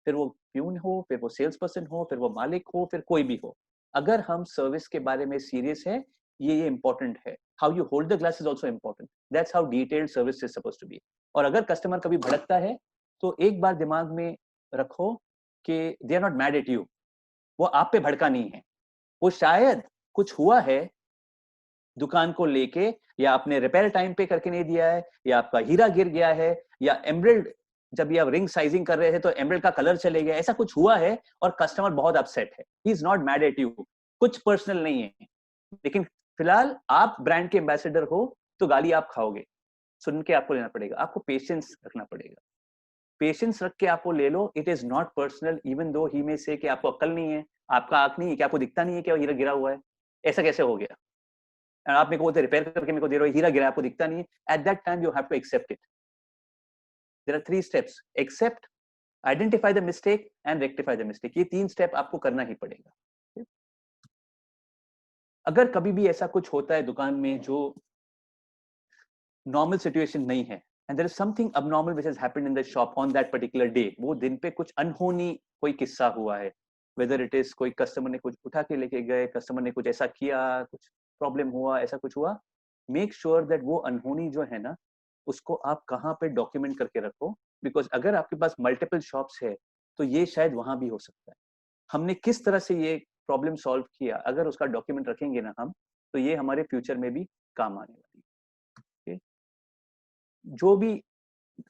फिर वो प्यून हो, फिर वो सेल्स पर्सन हो, फिर वो मालिक हो, फिर कोई भी हो, अगर हम सर्विस के बारे में सीरियस है, ये इंपॉर्टेंट है। How you hold the glass is also important, that's how detailed service is supposed to be. और अगर कस्टमर कभी भड़कता है तो एक बार दिमाग में रखो कि they are not mad at you, वो आप पे भड़का नहीं है, वो शायद कुछ हुआ है दुकान को लेके, या आपने रिपेयर टाइम पे करके नहीं दिया है, या आपका हीरा गिर गया है, या एमराल्ड जब ये आप रिंग साइजिंग कर रहे थे तो एमराल्ड का कलर चले गया, ऐसा कुछ हुआ है और कस्टमर बहुत अपसेट है। He is not mad at you, कुछ पर्सनल नहीं है, लेकिन फिलहाल आप ब्रांड के एम्बेसडर हो तो गाली आप खाओगे, सुन के आपको लेना पड़ेगा, आपको पेशेंस रखना पड़ेगा। पेशेंस रख के आप वो ले लो, it is not personal, even though ही में से कि आपको अक्ल नहीं है, आपका आंख नहीं है, क्या आपको दिखता नहीं है क्या हीरा गिरा हुआ है, ऐसा कैसे हो गया, आप मेरे को बोलते रिपेयर करके मेरे को दे रहे हो, हीरा गिरा आपको दिखता नहीं है। At that time you have to accept it. There are 3 steps, accept, identify the mistake and rectify the mistake. ये 3 स्टेप आपको करना ही पड़ेगा। अगर कभी भी ऐसा कुछ होता है दुकान में जो नॉर्मल सिचुएशन नहीं है, and there is something abnormal which has happened in the shop on that particular day, वो दिन पे कुछ अनहोनी कोई किस्सा हुआ है, वेदर इट इज कोई कस्टमर ने कुछ उठा के लेके गए, कस्टमर ने कुछ ऐसा किया, कुछ प्रॉब्लम हुआ, ऐसा कुछ हुआ, मेक श्योर दैट वो अनहोनी जो है ना उसको आप कहाँ पे डॉक्यूमेंट करके रखो, बिकॉज अगर आपके पास मल्टीपल शॉप्स है तो ये शायद वहां भी हो सकता है। हमने किस तरह से ये प्रॉब्लम सॉल्व किया, अगर उसका डॉक्यूमेंट रखेंगे ना हम, तो ये हमारे फ्यूचर में भी काम आने वाली है। जो भी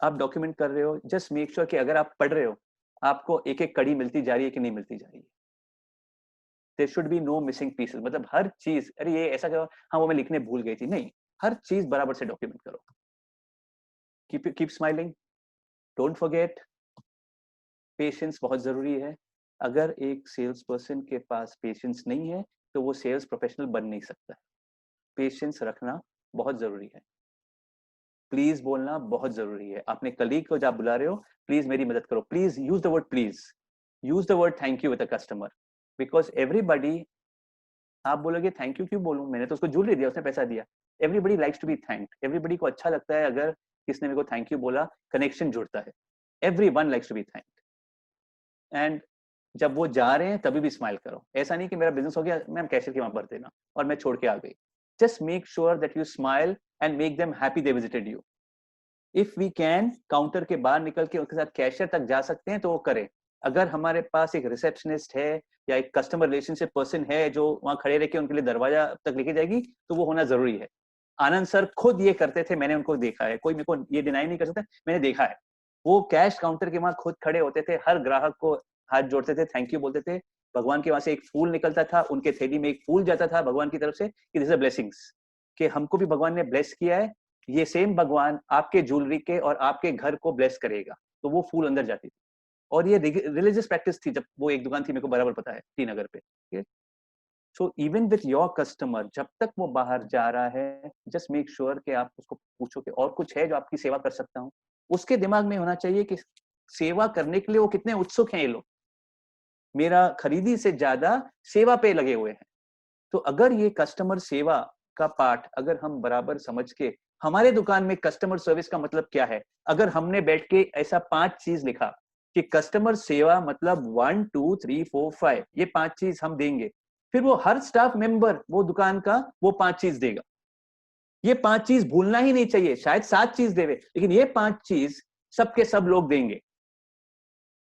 आप डॉक्यूमेंट कर रहे हो, जस्ट मेक श्योर कि अगर आप पढ़ रहे हो आपको एक एक कड़ी मिलती जा रही है कि नहीं मिलती जा रही है। There should be no missing pieces, मतलब हर चीज, अरे ये ऐसा करो, हाँ वो मैं लिखने भूल गई थी, नहीं, हर चीज बराबर से डॉक्यूमेंट करो। Keep smiling, don't forget, patience बहुत जरूरी है। अगर एक सेल्स पर्सन के पास पेशेंस नहीं है तो वो सेल्स प्रोफेशनल बन नहीं सकता। पेशेंस रखना बहुत जरूरी है, प्लीज बोलना बहुत जरूरी है। अपने कलीग को जब बुला रहे हो, प्लीज मेरी मदद करो, please use the word please, use the word thank you with the customer, because everybody, आप बोलोगे थैंक यू क्यों बोलूं, मैंने तो उसको ज्वेलरी दिया, उसने पैसा दिया। Everybody likes to be thanked, everybody को अच्छा लगता है अगर किसने मेरे को थैंक यू बोला, कनेक्शन जुड़ता है। Everyone likes to be thanked. And जब वो जा रहे हैं तभी भी स्माइल करो, ऐसा नहीं कि मेरा बिजनेस हो गया मैम कैशियर के वहां भर देना और मैं छोड़ के आ गई, just make sure that you smile and make them happy they visited you. If we can, counter के बाहर निकल के उनके साथ कैशियर तक जा सकते हैं तो वो करें. अगर हमारे पास एक रिसेप्शनिस्ट है या एक कस्टमर रिलेशनशिप पर्सन है जो वहां खड़े रह के उनके लिए दरवाजा तक लेके जाएगी, तो वो होना जरूरी है. आनंद सर खुद ये करते थे, मैंने उनको देखा है, कोई मेरे को ये डिनाई नहीं कर सकता, मैंने देखा है. वो कैश काउंटर के वहां खुद खड़े होते थे, हर ग्राहक को हाथ जोड़ते थे, थैंक यू बोलते थे, भगवान के वहां से एक फूल निकलता था, उनके थैली में एक फूल जाता था भगवान की तरफ से कि दिस इज ब्लेसिंग्स, कि हमको भी भगवान ने ब्लेस किया है, ये सेम भगवान आपके ज्वेलरी के और आपके घर को ब्लेस करेगा. तो वो फूल अंदर जाती थी. और ये रिलीजियस प्रैक्टिस थी. जब वो एक दुकान थी, मेरे को बराबर पता है, टी नगर पे. So even with your customer, जब तक वो बाहर जा रहा है, जस्ट मेक श्योर कि आप उसको पूछो कि और कुछ है जो आपकी सेवा कर सकता हूँ. उसके दिमाग में होना चाहिए कि सेवा करने के लिए वो कितने उत्सुक हैं ये लोग. मेरा खरीदी से ज्यादा सेवा पे लगे हुए हैं. तो अगर ये कस्टमर सेवा का पार्ट अगर हम बराबर समझ के, हमारे दुकान में कस्टमर सर्विस का मतलब क्या है, अगर हमने बैठ के ऐसा 5 चीज लिखा कि कस्टमर सेवा मतलब 1 2 3 4 5, ये 5 चीज हम देंगे, फिर वो हर स्टाफ मेंबर वो दुकान का वो 5 चीज देगा. ये 5 चीज भूलना ही नहीं चाहिए. शायद 7 चीज देवे, लेकिन ये 5 चीज सबके सब लोग देंगे.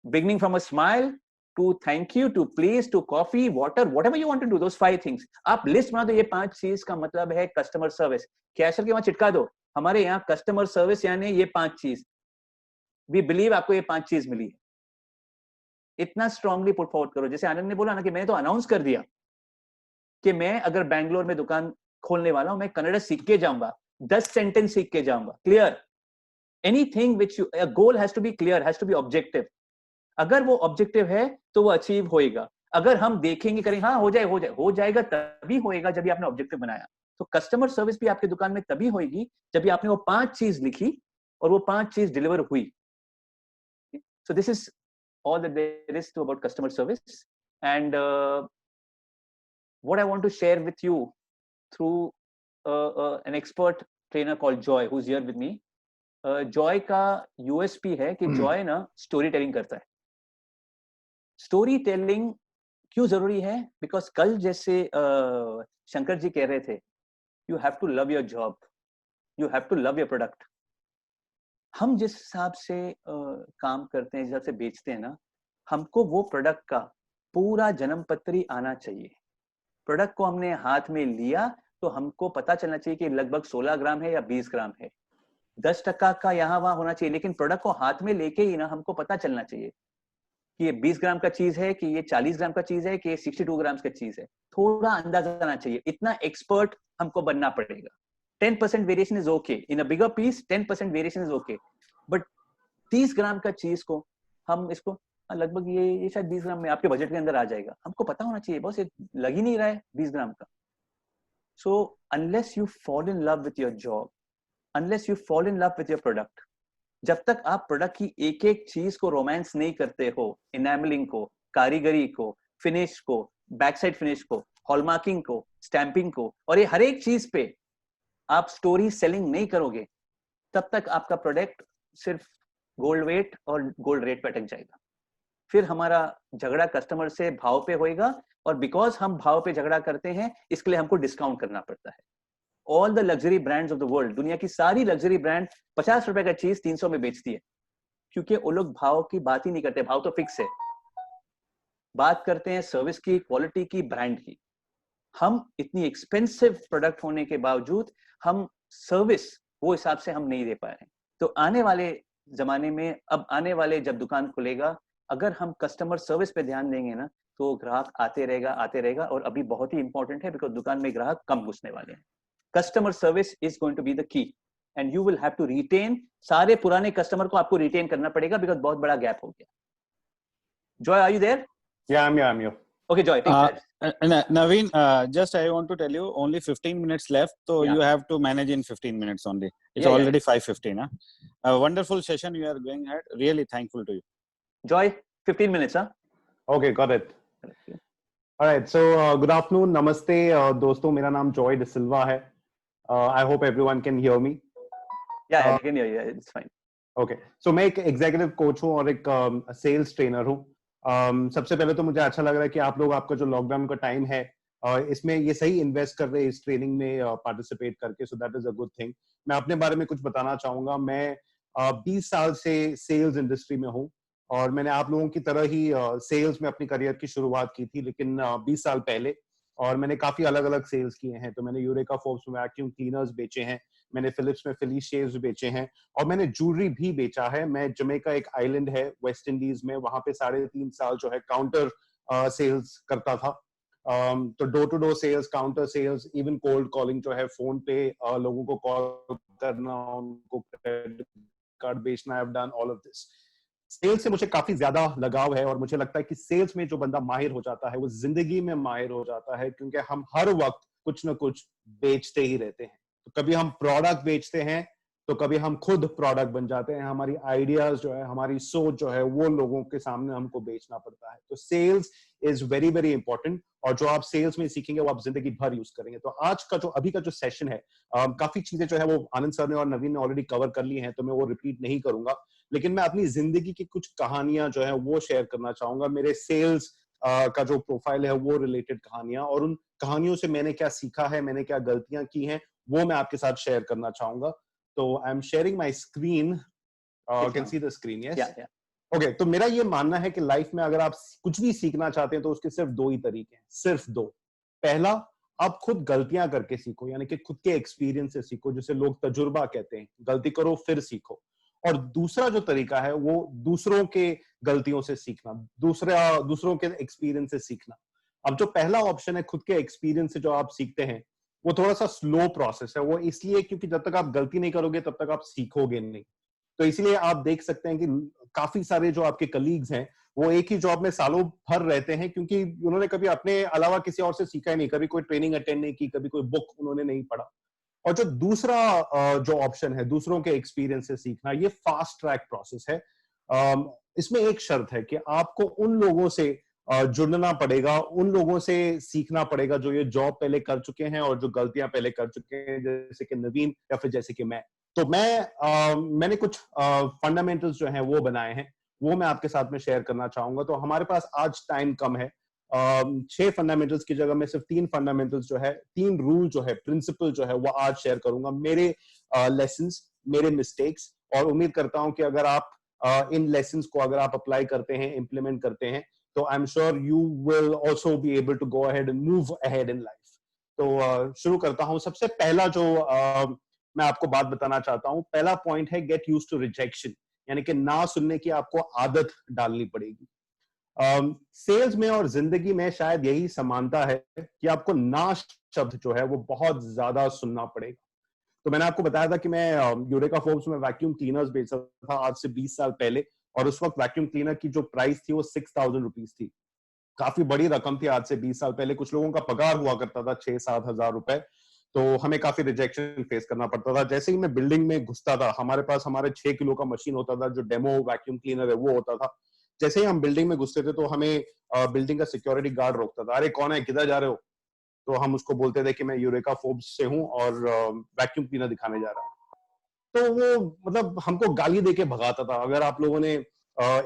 Beginning from a smile to thank you, to please, to coffee, water, whatever you want to do, those 5 things. आप लिस्ट बना दो, ये 5 चीज का मतलब है कस्टमर सर्विस. कैशियर के वहां चिटका दो, हमारे यहाँ कस्टमर सर्विस यानी ये 5 चीज. वी बिलीव आपको ये 5 चीज मिली है. इतना स्ट्रांगली पुट फॉरवर्ड करो. जैसे आनंद ने बोला ना कि मैंने तो अनाउंस कर दिया कि मैं अगर बैंगलोर में दुकान खोलने वाला हूं, मैं कन्नड़ सीख के जाऊंगा, 10 सेंटेंस सीख के जाऊंगा. Clear. Anything which you, a goal has to be clear, has to be objective. अगर वो ऑब्जेक्टिव है तो वो अचीव होएगा. अगर हम देखेंगे करें हाँ हो जाएगा, तभी होएगा जब आपने ऑब्जेक्टिव बनाया. तो कस्टमर सर्विस भी आपके दुकान में तभी होएगी जब आपने वो 5 चीज लिखी और वो 5 चीज डिलीवर हुई. So this is all that there is to about customer service. And what I want to share with you through an expert trainer called Joy who is here with me. Joy का यूएसपी है कि Joy ना story telling करता है. Story telling क्यों जरूरी है? Because कल जैसे शंकर जी कह रहे थे, you have to love your job, you have to love your product. हम जिस हिसाब से काम करते हैं, जिस हिसाब से बेचते हैं ना, हमको वो प्रोडक्ट का पूरा जन्म पत्री आना चाहिए. प्रोडक्ट को हमने हाथ में लिया तो हमको पता चलना चाहिए कि लगभग 16 ग्राम है या 20 ग्राम है. 10% का यहाँ वहां होना चाहिए, लेकिन प्रोडक्ट को हाथ में लेके ही ना हमको पता चलना चाहिए कि ये 20 ग्राम का चीज है, कि ये 40 ग्राम का चीज है, कि ये 62 ग्राम का चीज है. थोड़ा अंदाजा आना चाहिए. इतना एक्सपर्ट हमको बनना पड़ेगा. 10% variation is okay in a bigger piece, 10% variation is okay. But 30 gram का चीज को हम इसको लगभग ये शायद 20 ग्राम में आपके बजट के अंदर आ जाएगा. हमको पता होना चाहिए, बस ये लग ही नहीं रहा है 20 ग्राम का. So unless you fall in love with your job, unless you fall in love with your product, जब तक आप प्रोडक्ट की एक एक चीज को रोमांस नहीं करते हो, इनेमलिंग को, कारीगरी को, फिनिश को, बैक साइड फिनिश को, हॉलमार्किंग को, स्टैंपिंग को, और ये हर एक चीज पे आप स्टोरी सेलिंग नहीं करोगे, तब तक आपका प्रोडक्ट सिर्फ गोल्ड वेट और गोल्ड रेट पे अटक जाएगा. फिर हमारा झगड़ा कस्टमर से भाव पे होएगा, और बिकॉज हम भाव पे झगड़ा करते हैं इसके लिए हमको डिस्काउंट करना पड़ता है. All the luxury brands of the world, दुनिया की सारी लग्जरी ब्रांड 50 रुपए का चीज 300 में बेचती है, क्योंकि वो लोग भाव की बात ही नहीं करते. भाव तो फिक्स है. बात करते हैं सर्विस की, क्वालिटी की, ब्रांड की. हम इतनी एक्सपेंसिव प्रोडक्ट होने के बावजूद हम सर्विस वो हिसाब से हम नहीं दे पा रहे हैं. तो आने वाले जमाने में, अब आने वाले जब दुकान खुलेगा, अगर हम कस्टमर सर्विस पे ध्यान देंगे ना, तो ग्राहक आते रहेगा. और अभी बहुत ही इंपॉर्टेंट है, बिकॉज दुकान में ग्राहक कम घुसने वाले हैं. Customer service is going to be the key, and you will have to retain. सारे पुराने कस्टमर को आपको रिटेन करना पड़ेगा, बिकॉज बहुत बड़ा गैप हो गया. Joy, are you there? Yeah, I'm here. Okay, Joy, take that. Naveen, just I want to tell you, only 15 minutes left, so Yeah. you have to manage in 15 minutes only. It's Yeah, already 5:15. A wonderful session you are going ahead. Really thankful to you. Joy, 15 minutes, huh? Okay, got it. All right. So, good afternoon, namaste, दोस्तों. मेरा नाम Joy de Silva है. I hope everyone can hear me. Yeah, I can hear you. It's fine. Okay. So, मैं एक executive coach हूँ और एक sales trainer हूँ. सबसे पहले तो मुझे अच्छा लग रहा है कि आप लोग, आपका जो लॉकडाउन का टाइम है, इसमें ये सही इन्वेस्ट कर रहे हैं इस ट्रेनिंग में पार्टिसिपेट करके, so that is a good thing. मैं अपने बारे में कुछ बताना चाहूंगा। मैं 20 साल से सेल्स इंडस्ट्री में हूँ और मैंने आप लोगों की तरह ही सेल्स में अपनी करियर की शुरुआत की थी, लेकिन 20 साल पहले। और मैंने काफी अलग अलग सेल्स किए हैं। तो मैंने यूरेका फोर्ब्स में वैक्यूम क्लीनर्स बेचे हैं, मैंने फिलिप्स में फिली शेव्स बेचे हैं, और मैंने ज्वेलरी भी बेचा है। मैं जमैका एक आइलैंड है वेस्ट इंडीज में, वहां पे 3.5 साल जो है काउंटर सेल्स करता था। तो door to door sales, counter sales, even cold calling जो है, फोन पे लोगों को कॉल करना, उनको क्रेडिट कार्ड बेचना, I have done all of this. Sales से मुझे काफी ज्यादा लगाव है और मुझे लगता है कि सेल्स में जो बंदा माहिर हो जाता है वो जिंदगी में माहिर हो जाता है, क्योंकि हम हर वक्त कुछ ना कुछ बेचते ही रहते हैं। तो कभी हम प्रोडक्ट बेचते हैं, तो कभी हम खुद प्रोडक्ट बन जाते हैं। हमारी आइडियाज जो है, हमारी सोच जो है, वो लोगों के सामने हमको बेचना पड़ता है। तो sales is very very important, और जो आप सेल्स में सीखेंगे वो आप जिंदगी भर यूज करेंगे। तो आज का जो अभी का जो सेशन है, काफी चीजें जो है वो आनंद सर ने और नवीन ने ऑलरेडी कवर कर ली हैं, तो मैं वो रिपीट नहीं करूंगा। लेकिन मैं अपनी जिंदगी की कुछ कहानियां जो है वो शेयर करना चाहूंगा। मेरे सेल्स का जो प्रोफाइल है वो रिलेटेड कहानियां, और उन कहानियों से मैंने क्या सीखा है, मैंने क्या गलतियां की हैं, वो मैं आपके साथ शेयर करना चाहूंगा। तो I am sharing my screen, can see the screen? Yes, okay. तो मेरा ये मानना है कि लाइफ में अगर आप कुछ भी सीखना चाहते हैं तो उसके सिर्फ 2 ही तरीके हैं, सिर्फ 2। पहला, आप खुद गलतियां करके सीखो, यानी कि खुद के एक्सपीरियंस से सीखो, जिसे लोग तजुर्बा कहते हैं, गलती करो फिर सीखो। और दूसरा जो तरीका है वो दूसरों के गलतियों से सीखना, दूसरों के एक्सपीरियंस से सीखना। अब जो पहला ऑप्शन है, खुद के एक्सपीरियंस से जो आप सीखते हैं, वो थोड़ा सा स्लो प्रोसेस है। वो इसलिए क्योंकि जब तक आप गलती नहीं करोगे तब तक आप सीखोगे नहीं। तो इसलिए आप देख सकते हैं कि काफी सारे जो आपके कलीग्स हैं वो एक ही जॉब में सालों भर रहते हैं, क्योंकि उन्होंने कभी अपने अलावा किसी और से सीखा ही नहीं, कभी कोई ट्रेनिंग अटेंड नहीं की, कभी कोई बुक उन्होंने नहीं पढ़ा। और जो दूसरा जो ऑप्शन है, दूसरों के एक्सपीरियंस से सीखना, ये फास्ट ट्रैक प्रोसेस है। इसमें एक शर्त है कि आपको उन लोगों से जुड़ना पड़ेगा, उन लोगों से सीखना पड़ेगा जो ये जॉब पहले कर चुके हैं और जो गलतियां पहले कर चुके हैं, जैसे कि नवीन या फिर जैसे कि मैं। तो मैंने कुछ फंडामेंटल्स जो हैं वो बनाए हैं, वो मैं आपके साथ में शेयर करना चाहूंगा। तो हमारे पास आज टाइम कम है, 6 फंडामेंटल्स की जगह मैं सिर्फ 3 फंडामेंटल्स जो है, 3 रूल जो है, प्रिंसिपल जो है, वो आज शेयर करूंगा, मेरे लेसन्स, मेरे मिस्टेक्स। और उम्मीद करता हूं कि अगर आप इन लेसन्स को अगर आप अप्लाई करते हैं, इंप्लीमेंट करते हैं, तो I am sure you will also be able to go ahead and move ahead in life. तो शुरू करता हूं। सबसे पहला जो मैं आपको बात बताना चाहता हूं, पहला पॉइंट है गेट यूज्ड टू रिजेक्शन, यानी कि ना सुनने की आपको आदत डालनी पड़ेगी। सेल्स में और जिंदगी में शायद यही समानता है कि आपको ना शब्द जो है वो बहुत ज्यादा सुनना पड़ेगा। तो मैंने आपको बताया था कि मैं यूरेका फोर्ब्स में वैक्यूम क्लीनर्स बेच रहा था आज से 20 साल पहले, और उस वक्त वैक्यूम क्लीनर की जो प्राइस थी वो 6,000 रुपीज थी। काफी बड़ी रकम थी आज से 20 साल पहले। कुछ लोगों का पगार हुआ करता था 6-7 हजार रुपए, तो हमें काफी रिजेक्शन फेस करना पड़ता था। जैसे ही मैं बिल्डिंग में घुसता था, हमारे पास 6 किलो का मशीन होता था, जो डेमो वैक्यूम क्लीनर है वो होता था। जैसे ही हम बिल्डिंग में घुसते थे तो हमें बिल्डिंग का सिक्योरिटी गार्ड रोकता था, अरे कौन है, किधर जा रहे हो? तो हम उसको बोलते थे कि मैं यूरेका फोर्ब्स से हूँ और वैक्यूम क्लीनर दिखाने जा रहा हूँ। तो वो मतलब हमको गाली देके भगाता था। अगर आप लोगों ने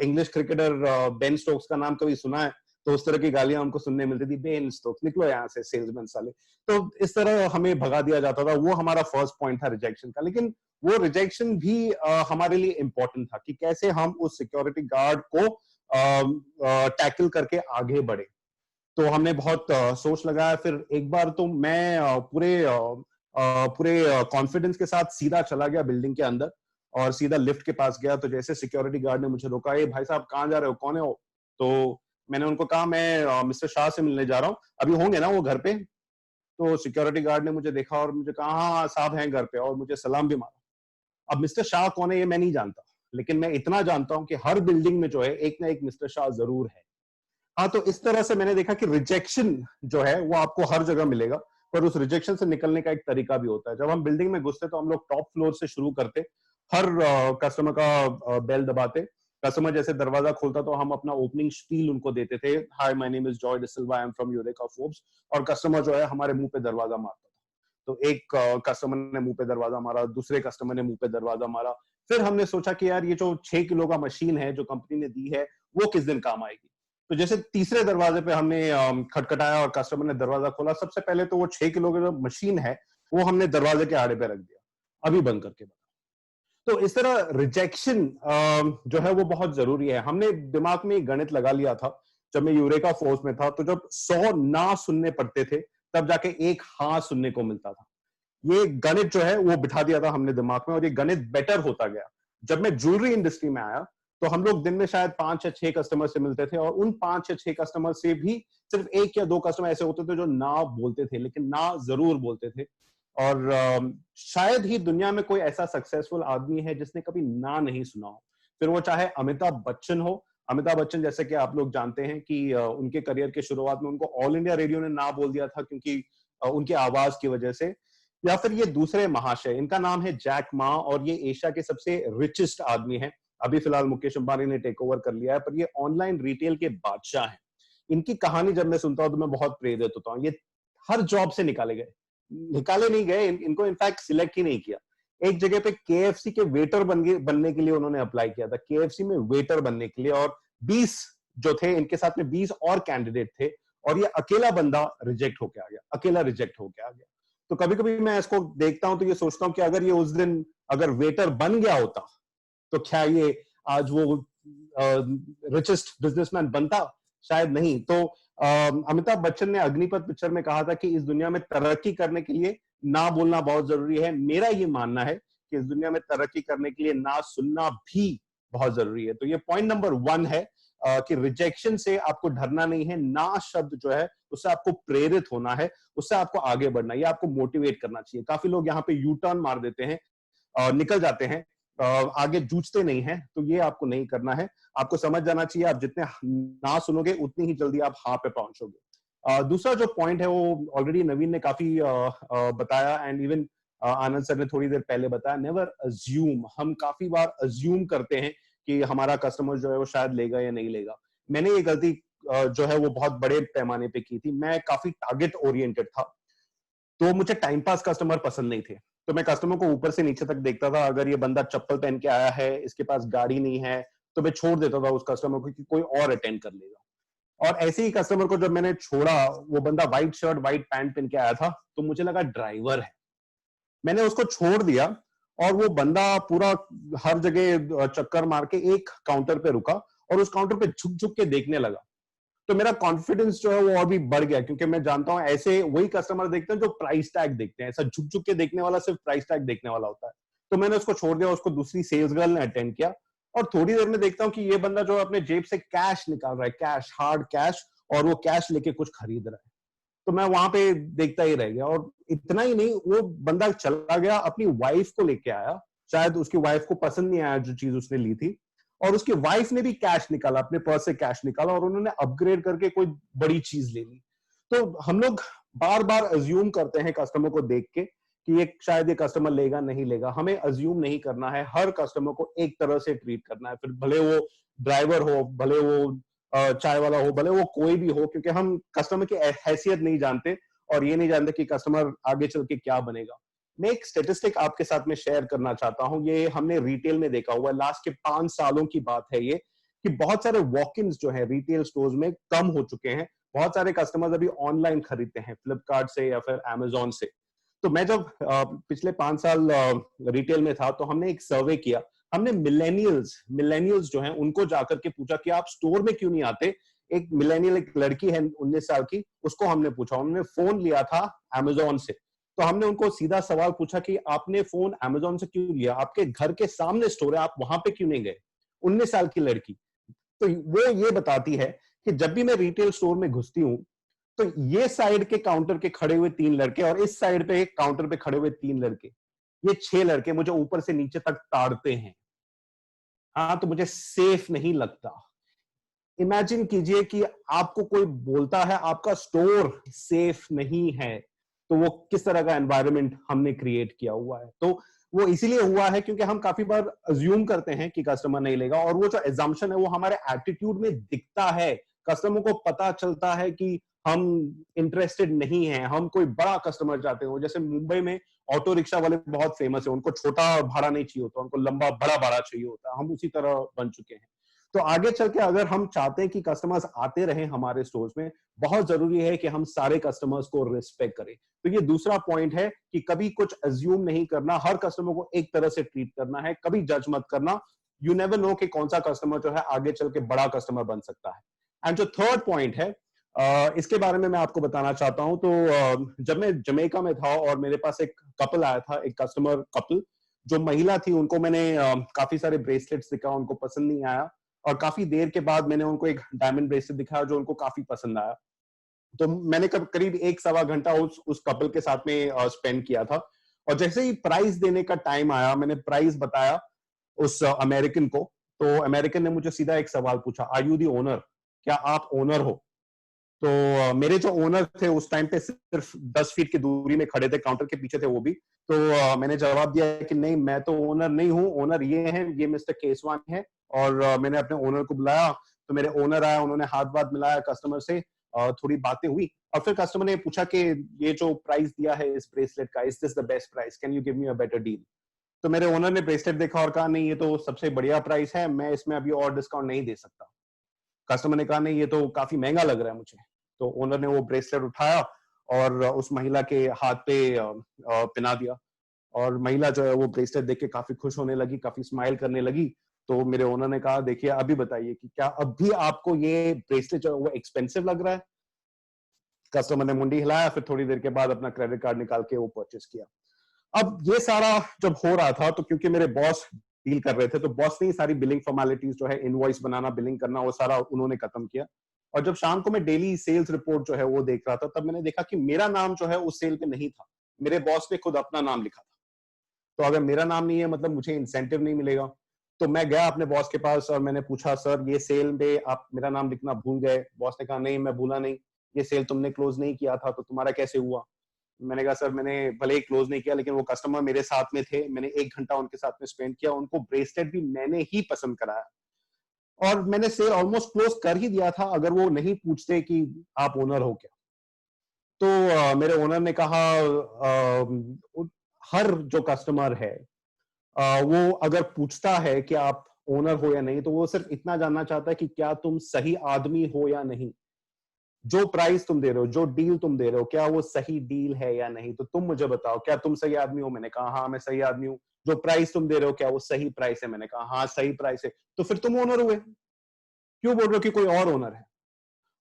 इंग्लिश क्रिकेटर बेन स्टोक्स का नाम कभी सुना है तो उस तरह की गालियां हमको सुनने मिलती थी, बेन स्टोक्स निकलो यहाँ से सेल्समैन साले। तो इस तरह हमें भगा दिया जाता था। वो हमारा फर्स्ट पॉइंट था रिजेक्शन का। लेकिन वो रिजेक्शन भी हमारे लिए इंपॉर्टेंट था कि कैसे हम उस सिक्योरिटी गार्ड को टैकल करके आगे बढ़े। तो हमने बहुत सोच लगाया। फिर एक बार तो मैं पूरे कॉन्फिडेंस के साथ सीधा चला गया बिल्डिंग के अंदर और सीधा लिफ्ट के पास गया। तो जैसे सिक्योरिटी गार्ड ने मुझे रोका, ए भाई साहब कहाँ जा रहे हो, कौन है वो? तो मैंने उनको कहा मैं मिस्टर शाह से मिलने जा रहा हूँ, अभी होंगे ना वो घर पे? तो सिक्योरिटी गार्ड ने मुझे देखा और मुझे कहा हाँ साहब हैं घर पे, और मुझे सलाम भी मारा। अब मिस्टर शाह कौन है ये मैं नहीं जानता, लेकिन मैं इतना जानता हूं कि हर बिल्डिंग में जो है एक ना एक मिस्टर शाह जरूर है। हाँ, तो इस तरह से मैंने देखा कि रिजेक्शन जो है वो आपको हर जगह मिलेगा, पर उस रिजेक्शन से निकलने का एक तरीका भी होता है। जब हम बिल्डिंग में घुसते तो हम लोग टॉप फ्लोर से शुरू करते, हर कस्टमर का बेल दबाते। कस्टमर जैसे दरवाजा खोलता तो हम अपना ओपनिंग स्पील उनको देते थे, hi my name is Joy D'Silva, I am from Eureka Forbes, और कस्टमर जो है हमारे मुंह पे दरवाजा मारता था। तो एक कस्टमर ने मुंह पे दरवाजा मारा, दूसरे कस्टमर ने मुंह पे दरवाजा मारा। फिर हमने सोचा कि यार ये जो 6 किलो का मशीन है जो कंपनी ने दी है वो किस दिन काम आएगी। तो जैसे तीसरे दरवाजे पे हमने खटखटाया और कस्टमर ने दरवाजा खोला, सबसे पहले तो वो 6 किलो की जो मशीन है वो हमने दरवाजे के आड़े पे रख दिया, अभी बंद करके बता। तो इस तरह रिजेक्शन जो है वो बहुत जरूरी है। हमने दिमाग में एक गणित लगा लिया था जब मैं यूरेका फोर्स में था, तो जब 100 ना सुनने पड़ते थे तब जाके एक हाँ सुनने को मिलता था। ये गणित जो है वो बिठा दिया था हमने दिमाग में, और ये गणित बेटर होता गया। जब मैं ज्वेलरी इंडस्ट्री में आया तो हम लोग दिन में शायद 5 या 6 कस्टमर से मिलते थे, और उन 5 या 6 कस्टमर से भी सिर्फ 1 या 2 कस्टमर ऐसे होते थे जो ना बोलते थे, लेकिन ना जरूर बोलते थे। और शायद ही दुनिया में कोई ऐसा सक्सेसफुल आदमी है जिसने कभी ना नहीं सुना हो, फिर वो चाहे अमिताभ बच्चन हो। अमिताभ बच्चन जैसे कि आप लोग जानते हैं कि उनके करियर के शुरुआत में उनको ऑल इंडिया रेडियो ने ना बोल दिया था क्योंकि उनकी आवाज की वजह से। या फिर ये दूसरे महाशय, इनका नाम है जैक मा, और ये एशिया के सबसे रिचेस्ट आदमी हैं। अभी फिलहाल मुकेश अंबानी ने टेक ओवर कर लिया है, पर ये ऑनलाइन रिटेल के बादशाह हैं। इनकी कहानी जब मैं सुनता हूं तो मैं बहुत प्रेरित होता हूँ। ये हर जॉब से निकाले नहीं गए, इनको इनफैक्ट सिलेक्ट ही नहीं किया। एक जगह पे केएफसी के वेटर बनने के लिए उन्होंने अप्लाई किया था, केएफसी में वेटर बनने के लिए, और 20 जो थे इनके साथ में 20 और कैंडिडेट थे, और ये अकेला बंदा रिजेक्ट होके आ गया, अकेला रिजेक्ट होके आ गया। तो कभी कभी मैं इसको देखता हूं तो ये सोचता हूं कि अगर ये उस दिन अगर वेटर बन गया होता तो क्या ये आज वो रिचेस्ट बिजनेसमैन बनता? शायद नहीं। तो अमिताभ बच्चन ने अग्निपथ पिक्चर में कहा था कि इस दुनिया में तरक्की करने के लिए ना बोलना बहुत जरूरी है। मेरा ये मानना है कि इस दुनिया में तरक्की करने के लिए ना सुनना भी बहुत जरूरी है। तो ये पॉइंट नंबर 1 है कि रिजेक्शन से आपको डरना नहीं है। ना शब्द जो है उससे आपको प्रेरित होना है, उससे आपको आगे बढ़ना है, ये आपको मोटिवेट करना चाहिए। काफी लोग यहाँ पे यू टर्न मार देते हैं, निकल जाते हैं, आगे जूझते नहीं हैं। तो ये आपको नहीं करना है। आपको समझ जाना चाहिए आप जितने ना सुनोगे उतनी ही जल्दी आप हाँ पे पहुंचोगे। दूसरा जो पॉइंट है वो ऑलरेडी नवीन ने काफी बताया, एंड इवन आनंद सर ने थोड़ी देर पहले बताया, नेवर अज्यूम। हम काफी बार अज्यूम करते हैं कि हमारा कस्टमर जो है वो शायद लेगा या नहीं लेगा। मैंने ये गलती जो है वो बहुत बड़े पैमाने पे की थी। मैं काफी टारगेट ओरिएंटेड था, तो मुझे टाइम पास कस्टमर पसंद नहीं थे। तो मैं कस्टमर को ऊपर से नीचे तक देखता था। अगर ये बंदा चप्पल पहन के आया है, इसके पास गाड़ी नहीं है, तो मैं छोड़ देता था उस कस्टमर को कि कोई और अटेंड कर लेगा। और ऐसे ही कस्टमर को जब मैंने छोड़ा, वो बंदा व्हाइट शर्ट व्हाइट पैंट पहन के आया था, तो मुझे लगा ड्राइवर है। मैंने उसको छोड़ दिया, और वो बंदा पूरा हर जगह चक्कर मार के एक काउंटर पे रुका, और उस काउंटर पे झुक झुक के देखने लगा। तो मेरा कॉन्फिडेंस जो है वो और भी बढ़ गया, क्योंकि मैं जानता हूं ऐसे वही कस्टमर देखते हैं जो प्राइस टैग देखते हैं। ऐसा झुक झुक के देखने वाला सिर्फ प्राइस टैग देखने वाला होता है। तो मैंने उसको छोड़ दिया, उसको दूसरी सेल्स गर्ल ने अटेंड किया, और थोड़ी देर में देखता हूँ कि ये बंदा जो अपने जेब से कैश निकाल रहा है, कैश, हार्ड कैश, और वो कैश लेके कुछ खरीद रहा है। तो मैं वहां पे देखता ही रह गया। और इतना ही नहीं, वो बंदा चला गया, अपनी वाइफ को लेके आया। शायद उसकी वाइफ को पसंद नहीं आया जो चीज उसने ली थी, और उसकी वाइफ ने भी कैश निकाला, अपने पर्स से कैश निकाला, और उन्होंने अपग्रेड करके कोई बड़ी चीज ले ली। तो हम लोग बार बार अज्यूम करते हैं कस्टमर को देख के कि ये शायद ये कस्टमर लेगा नहीं लेगा। हमें अज्यूम नहीं करना है, हर कस्टमर को एक तरह से ट्रीट करना है। फिर भले वो ड्राइवर हो, भले वो चाय वाला हो, भले वो कोई भी हो, क्योंकि हम कस्टमर की हैसियत नहीं जानते, और ये नहीं जानते कि कस्टमर आगे चल के क्या बनेगा। मैं एक स्टेटिस्टिक आपके साथ में शेयर करना चाहता हूं। ये हमने रिटेल में देखा हुआ है, लास्ट के 5 सालों की बात है ये, कि बहुत सारे वॉक-इन्स जो है रिटेल स्टोर्स में कम हो चुके हैं। बहुत सारे कस्टमर्स अभी ऑनलाइन खरीदते हैं, फ्लिपकार्ट से या फिर अमेजोन से। तो मैं जब पिछले 5 साल रिटेल में था, तो हमने एक सर्वे किया। हमने मिलेनियल्स जो हैं उनको जाकर के पूछा कि आप स्टोर में क्यों नहीं आते। एक मिलेनियल, एक लड़की है 19 साल की, उसको हमने पूछा। उन्होंने फोन लिया था अमेजोन से, तो हमने उनको सीधा सवाल पूछा कि आपने फोन अमेजोन से क्यों लिया, आपके घर के सामने स्टोर है, आप वहां पे क्यों नहीं गए। 19 साल की लड़की। तो वो ये बताती है कि जब भी मैं रिटेल स्टोर में घुसती हूँ, तो ये साइड के काउंटर के खड़े हुए 3 लड़के और इस साइड पे काउंटर पे खड़े हुए 3 लड़के, ये 6 लड़के मुझे ऊपर से नीचे तक ताड़ते हैं। हाँ, तो मुझे सेफ नहीं लगता। इमेजिन कीजिए कि आपको कोई बोलता है आपका स्टोर सेफ नहीं है, तो वो किस तरह का एनवायरनमेंट हमने क्रिएट किया हुआ है। तो वो इसीलिए हुआ है क्योंकि हम काफी बार अज्यूम करते हैं कि कस्टमर नहीं लेगा, और वो जो एजम्पशन है वो हमारे एटीट्यूड में दिखता है। कस्टमर को पता चलता है कि हम इंटरेस्टेड नहीं हैं, हम कोई बड़ा कस्टमर चाहते हो। जैसे मुंबई में ऑटो रिक्शा वाले बहुत फेमस है, उनको छोटा भाड़ा नहीं चाहिए होता, उनको लंबा बड़ा भाड़ा चाहिए होता है। हम उसी तरह बन चुके हैं। तो आगे चल के अगर हम चाहते हैं कि कस्टमर्स आते रहे हमारे स्टोर्स में, बहुत जरूरी है कि हम सारे कस्टमर्स को रिस्पेक्ट करें। तो ये दूसरा पॉइंट है कि कभी कुछ अज्यूम नहीं करना, हर कस्टमर को एक तरह से ट्रीट करना है, कभी जज मत करना। यू नेवर नो कि कौन सा कस्टमर जो है आगे चल के बड़ा कस्टमर बन सकता है। एंड जो थर्ड पॉइंट है, इसके बारे में मैं आपको बताना चाहता हूं। तो जब मैं जमैका में था और मेरे पास एक कपल आया था, एक कस्टमर कपल, जो महिला थी, उनको मैंने काफी सारे ब्रेसलेट्स दिखा, उनको पसंद नहीं आया, और काफी देर के बाद मैंने उनको एक डायमंड ब्रेसलेट दिखाया जो उनको काफी पसंद आया। तो मैंने करीब 1-1.25 घंटा उस कपल के साथ में स्पेंड किया था। और जैसे ही प्राइस देने का टाइम आया, मैंने प्राइस बताया उस अमेरिकन को, तो अमेरिकन ने मुझे सीधा एक सवाल पूछा, आर यू दी ओनर? क्या आप ओनर हो? तो मेरे जो ओनर थे उस टाइम पे सिर्फ 10 फीट की दूरी में खड़े थे, काउंटर के पीछे थे वो भी। तो मैंने जवाब दिया कि नहीं, मैं तो ओनर नहीं हूँ, ओनर ये हैं, ये मिस्टर केसवानी है। और मैंने अपने ओनर को बुलाया, तो मेरे ओनर आया, उन्होंने हाथ बात मिलाया कस्टमर से, थोड़ी बातें हुई, और फिर कस्टमर ने पूछा कि ये जो प्राइस दिया है इस ब्रेसलेट का, is this the best price, can you give me a better deal? तो मेरे ओनर ने ब्रेसलेट देखा और कहा, नहीं ये तो सबसे बढ़िया प्राइस है, मैं इसमें अभी और डिस्काउंट नहीं दे सकता। कस्टमर ने कहा, नहीं ये तो काफी महंगा लग रहा है मुझे। तो ओनर ने वो ब्रेसलेट उठाया और उस महिला के हाथ पे पहना दिया, और महिला जो है वो ब्रेसलेट देख के काफी खुश होने लगी, काफी स्माइल करने लगी। तो मेरे ओनर ने कहा, देखिए अभी बताइए कि क्या अब भी आपको ये ब्रेसलेट जो है वो एक्सपेंसिव लग रहा है? कस्टमर ने मुंडी हिलाया, फिर थोड़ी देर के बाद अपना क्रेडिट कार्ड निकाल के वो परचेस किया। अब ये सारा जब हो रहा था, तो क्योंकि मेरे बॉस डील कर रहे थे, तो बॉस ने सारी बिलिंग फॉर्मेलिटीज जो है, इनवॉइस बनाना, बिलिंग करना, वो सारा उन्होंने खत्म किया। और जब शाम को मैं डेली सेल्स रिपोर्ट जो है वो देख रहा था, तब मैंने देखा कि मेरा नाम जो है उस सेल पे नहीं था, मेरे बॉस ने खुद अपना नाम लिखा था। तो अगर मेरा नाम नहीं है, मतलब मुझे इंसेंटिव नहीं मिलेगा। तो मैं गया अपने बॉस के पास और मैंने पूछा, सर ये सेल में आप मेरा नाम लिखना भूल गए? बॉस ने कहा, नहीं मैं भूला नहीं, ये सेल तुमने क्लोज नहीं किया था, तो तुम्हारा कैसे हुआ? मैंने कहा, सर मैंने भले ही क्लोज नहीं किया, लेकिन वो कस्टमर मेरे साथ में थे, मैंने 1 घंटा उनके साथ में स्पेंड किया, उनको ब्रेसलेट भी मैंने ही पसंद कराया, और मैंने सेल ऑलमोस्ट क्लोज कर ही दिया था अगर वो नहीं पूछते कि आप ओनर हो क्या। तो मेरे ओनर ने कहा, हर जो कस्टमर है वो अगर पूछता है कि आप ओनर हो या नहीं, तो वो सिर्फ इतना जानना चाहता है कि क्या तुम सही आदमी हो या नहीं, जो प्राइस तुम दे रहे हो, जो डील तुम दे रहे हो, क्या वो सही डील है या नहीं। तो तुम मुझे बताओ, क्या तुम सही आदमी हो? मैंने कहा, हाँ मैं सही आदमी हूँ। जो प्राइस तुम दे रहे हो, क्या वो सही प्राइस है? मैंने कहा, हाँ सही प्राइस है। तो फिर तुम ओनर हुए, क्यों बोल रहे हो कि कोई और ओनर है?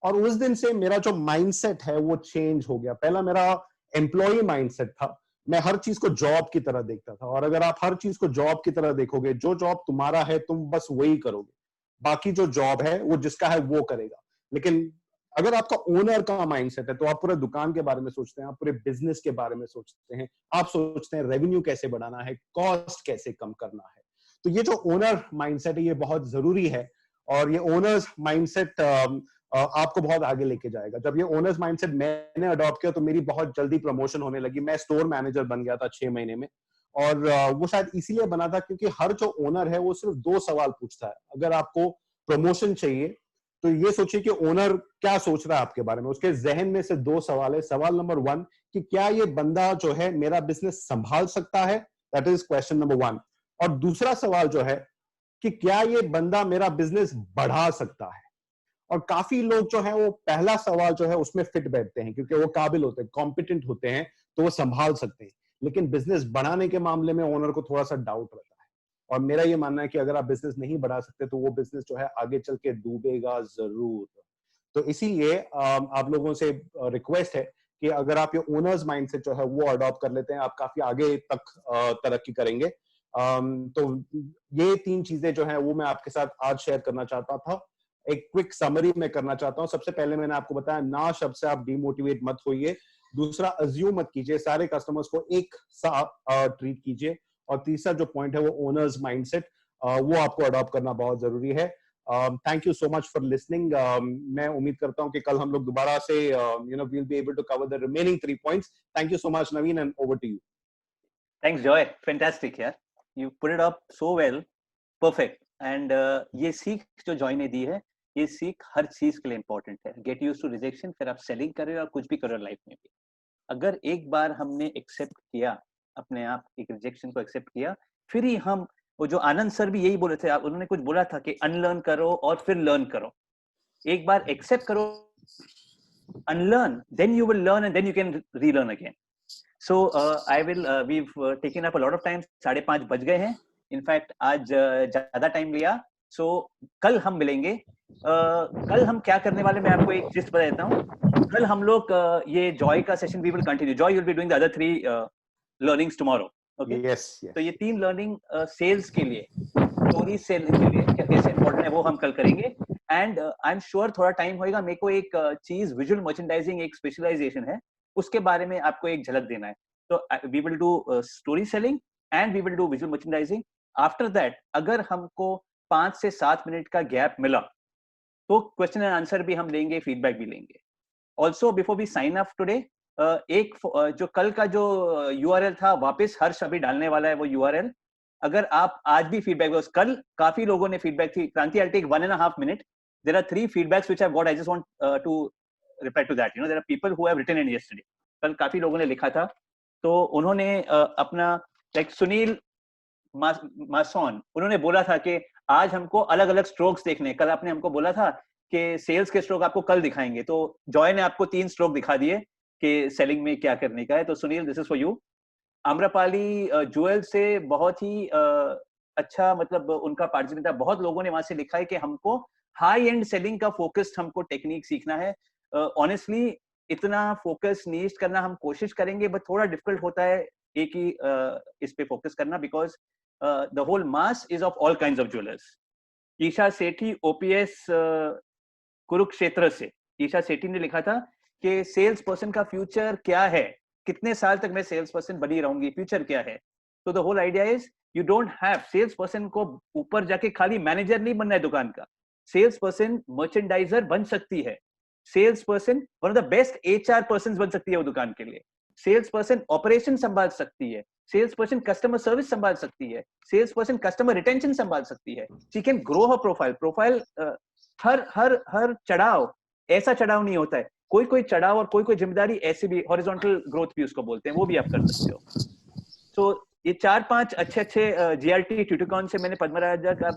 और उस दिन से मेरा जो माइंडसेट है वो चेंज हो गया। पहला मेरा एम्प्लॉय माइंडसेट था, मैं हर चीज को जॉब की तरह देखता था, और अगर आप हर चीज को जॉब की तरह देखोगे, जो जॉब तुम्हारा है तुम बस वही करोगे, बाकी जो जॉब है वो जिसका है वो करेगा। लेकिन अगर आपका ओनर का माइंडसेट है, तो आप पूरे दुकान के बारे में सोचते हैं, आप पूरे बिजनेस के बारे में सोचते हैं, आप सोचते हैं रेवेन्यू कैसे बढ़ाना है, कॉस्ट कैसे कम करना है। तो ये जो ओनर माइंडसेट है ये बहुत जरूरी है, और ये ओनर्स माइंडसेट आपको बहुत आगे लेके जाएगा। जब ये ओनर्स माइंडसेट मैंने अडॉप्ट किया, तो मेरी बहुत जल्दी प्रमोशन होने लगी, मैं स्टोर मैनेजर बन गया था 6 महीने में। और वो शायद इसीलिए बना था क्योंकि हर जो ओनर है वो सिर्फ 2 सवाल पूछता है। अगर आपको प्रमोशन चाहिए, तो ये सोचिए कि ओनर क्या सोच रहा है आपके बारे में। उसके जहन में से 2 सवाल है। सवाल नंबर 1 कि क्या ये बंदा जो है मेरा बिजनेस संभाल सकता है, दैट इज क्वेश्चन नंबर 1। और दूसरा सवाल जो है कि क्या ये बंदा मेरा बिजनेस बढ़ा सकता है। और काफी लोग जो है वो पहला सवाल जो है उसमें फिट बैठते हैं, क्योंकि वो काबिल होते हैं, कॉम्पिटेंट होते हैं, तो वो संभाल सकते हैं। लेकिन बिजनेस बढ़ाने के मामले में ओनर को थोड़ा सा डाउट रहता है। और मेरा ये मानना है कि अगर आप बिजनेस नहीं बढ़ा सकते, तो वो बिजनेस जो है आगे चल के डूबेगा जरूर। तो इसीलिए आप लोगों से रिक्वेस्ट है कि अगर आप ये ओनर्स माइंडसेट जो है वो अडॉप्ट कर लेते हैं, आप काफी आगे तक तरक्की करेंगे। तो ये 3 चीजें जो है वो मैं आपके साथ आज शेयर करना चाहता था। एक क्विक समरी में करना चाहता हूं। सबसे पहले मैंने आपको बताया, ना शब्द से आप डिमोटिवेट मत होइए। दूसरा, अज्यूम मत कीजिए, सारे कस्टमर्स को एक सा ट्रीट कीजिए। और तीसरा जो पॉइंट है वो ओनर्स माइंडसेट, वो आपको अडॉप्ट करना बहुत जरूरी है। Thank you so much for listening. मैं उम्मीद करता हूं कि कल हम लोग दोबारा से we'll be able to cover the remaining 3 points. Thank you so much Naveen, and over to you. Thanks, Joy. Fantastic, यार. You put it up so well. Perfect. And ये सीख जो जॉय ने दी है, ये सीख हर चीज के लिए इंपॉर्टेंट है। गेट यूज्ड टू रिजेक्शन, फिर आप सेलिंग कर रहे हो और कुछ भी कर रहे हो लाइफ में भी। अगर एक बार हमने एक्सेप्ट किया, अपने आप एक रिजेक्शन को एक्सेप्ट किया, फिर ही हम वो जो आनंद सर भी यही बोले थे, उन्होंने कुछ बोला था कि अनलर्न करो और फिर लर्न करो। एक बार एक्सेप्ट करो, unlearn, then you will learn and then you can relearn again. So we've taken up a lot of time. 5:30 बज गए हैं। इनफैक्ट आज ज्यादा टाइम लिया। So कल हम मिलेंगे। कल हम क्या करने वाले, मैं आपको एक चीज बता देता हूँ। कल हम लोग ये जॉय का session we will continue. Joy, you will be doing the other 3 learnings tomorrow. Okay, yes, तो ये 3 लर्निंग सेल्स के लिए, स्टोरी सेलिंग के लिए क्या कैसे इंपॉर्टेंट है वो हम कल करेंगे। एंड आई एम श्योर थोड़ा टाइम होएगा, मेरे को एक चीज विजुअल मर्चेंडाइजिंग एक स्पेशलाइजेशन है, उसके बारे में आपको एक झलक देना है। तो we will do story selling and we will do visual merchandising. After that अगर हमको 5 से 7 मिनट का गैप मिला तो क्वेश्चन एंड आंसर भी हम लेंगे, फीडबैक भी लेंगे। Also before we sign off today, एक जो कल का जो यूआरएल था वापस हर्ष अभी डालने वाला है वो यूआरएल। अगर आप आज भी फीडबैक, कल काफी लोगों ने फीडबैक थी। क्रांति, I'll take 1.5 minutes. There are 3 feedbacks which I've got. I just want to reply to that. There are people who have written in yesterday. कल काफी लोगों ने लिखा था, तो उन्होंने अपना लाइक सुनील मासोन, उन्होंने बोला था कि आज हमको अलग अलग स्ट्रोक्स देखने। कल आपने हमको बोला था कि सेल्स के स्ट्रोक आपको कल दिखाएंगे, तो जॉय ने आपको 3 स्ट्रोक दिखा दिए कि सेलिंग में क्या करने का है। तो Sunil, this is for you. Amrapali jewel से बहुत ही अच्छा, मतलब उनका पार्टिसिपेंट था। बहुत लोगों ने वहां से लिखा है कि हमको हाई एंड सेलिंग का फोकस्ड हमको टेक्निक सीखना है। ऑनेस्टली इतना फोकस नीश करना हम कोशिश करेंगे, बट थोड़ा डिफिकल्ट होता है एक ही इस पे फोकस करना, because the whole mass is of all kinds of jewellers. Isha Sethi OPS Kurukshetra से, ईशा सेठी ने लिखा था कि सेल्स पर्सन का फ्यूचर क्या है, कितने साल तक मैं सेल्स पर्सन बनी रहूंगी, फ्यूचर क्या है। तो the whole idea is you don't have, sales person को ऊपर जाके खाली मैनेजर नहीं बनना है दुकान का। सेल्स पर्सन मर्चेंडाइजर बन सकती है। Sales person one of the best HR person बन सकती है वो दुकान के लिए। सेल्स पर्सन ऑपरेशन संभाल सकती है। सेल्स पर्सन कस्टमर सर्विस संभाल सकती है। सेल्स पर्सन कस्टमर रिटेंशन संभाल सकती है। She can grow her profile. हर चढ़ाव ऐसा चढ़ाव नहीं होता है, कोई कोई चढ़ाव और कोई कोई जिम्मेदारी ऐसे भी, हॉरिजॉन्टल ग्रोथ भी उसको बोलते हैं, वो भी आप कर सकते हो। तो ये 4-5 अच्छे जीआरटी ट्यूटोकॉन से मैंने पद्मराजा का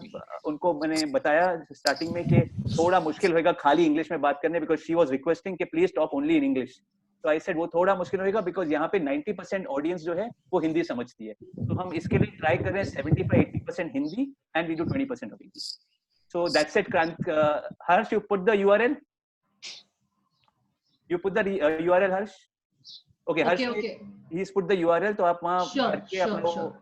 उनको मैंने बताया स्टार्टिंग में कि थोड़ा मुश्किल होगा खाली इंग्लिश में बात करने, बिकॉज शी वाज रिक्वेस्टिंग कि please talk only in English. तो आई सेड वो थोड़ा मुश्किल होगा बिकॉज यहाँ पे 90% ऑडियंस जो है वो हिंदी समझती है। तो हम इसके लिए ट्राई कर रहे हैं 75-80% Hindi and we do 20% of English. So that's it, Harsh, you put the URL. You put the URL, Harsh. Okay, Harsh, okay. He's put the URL, तो आप वहाँ करके आप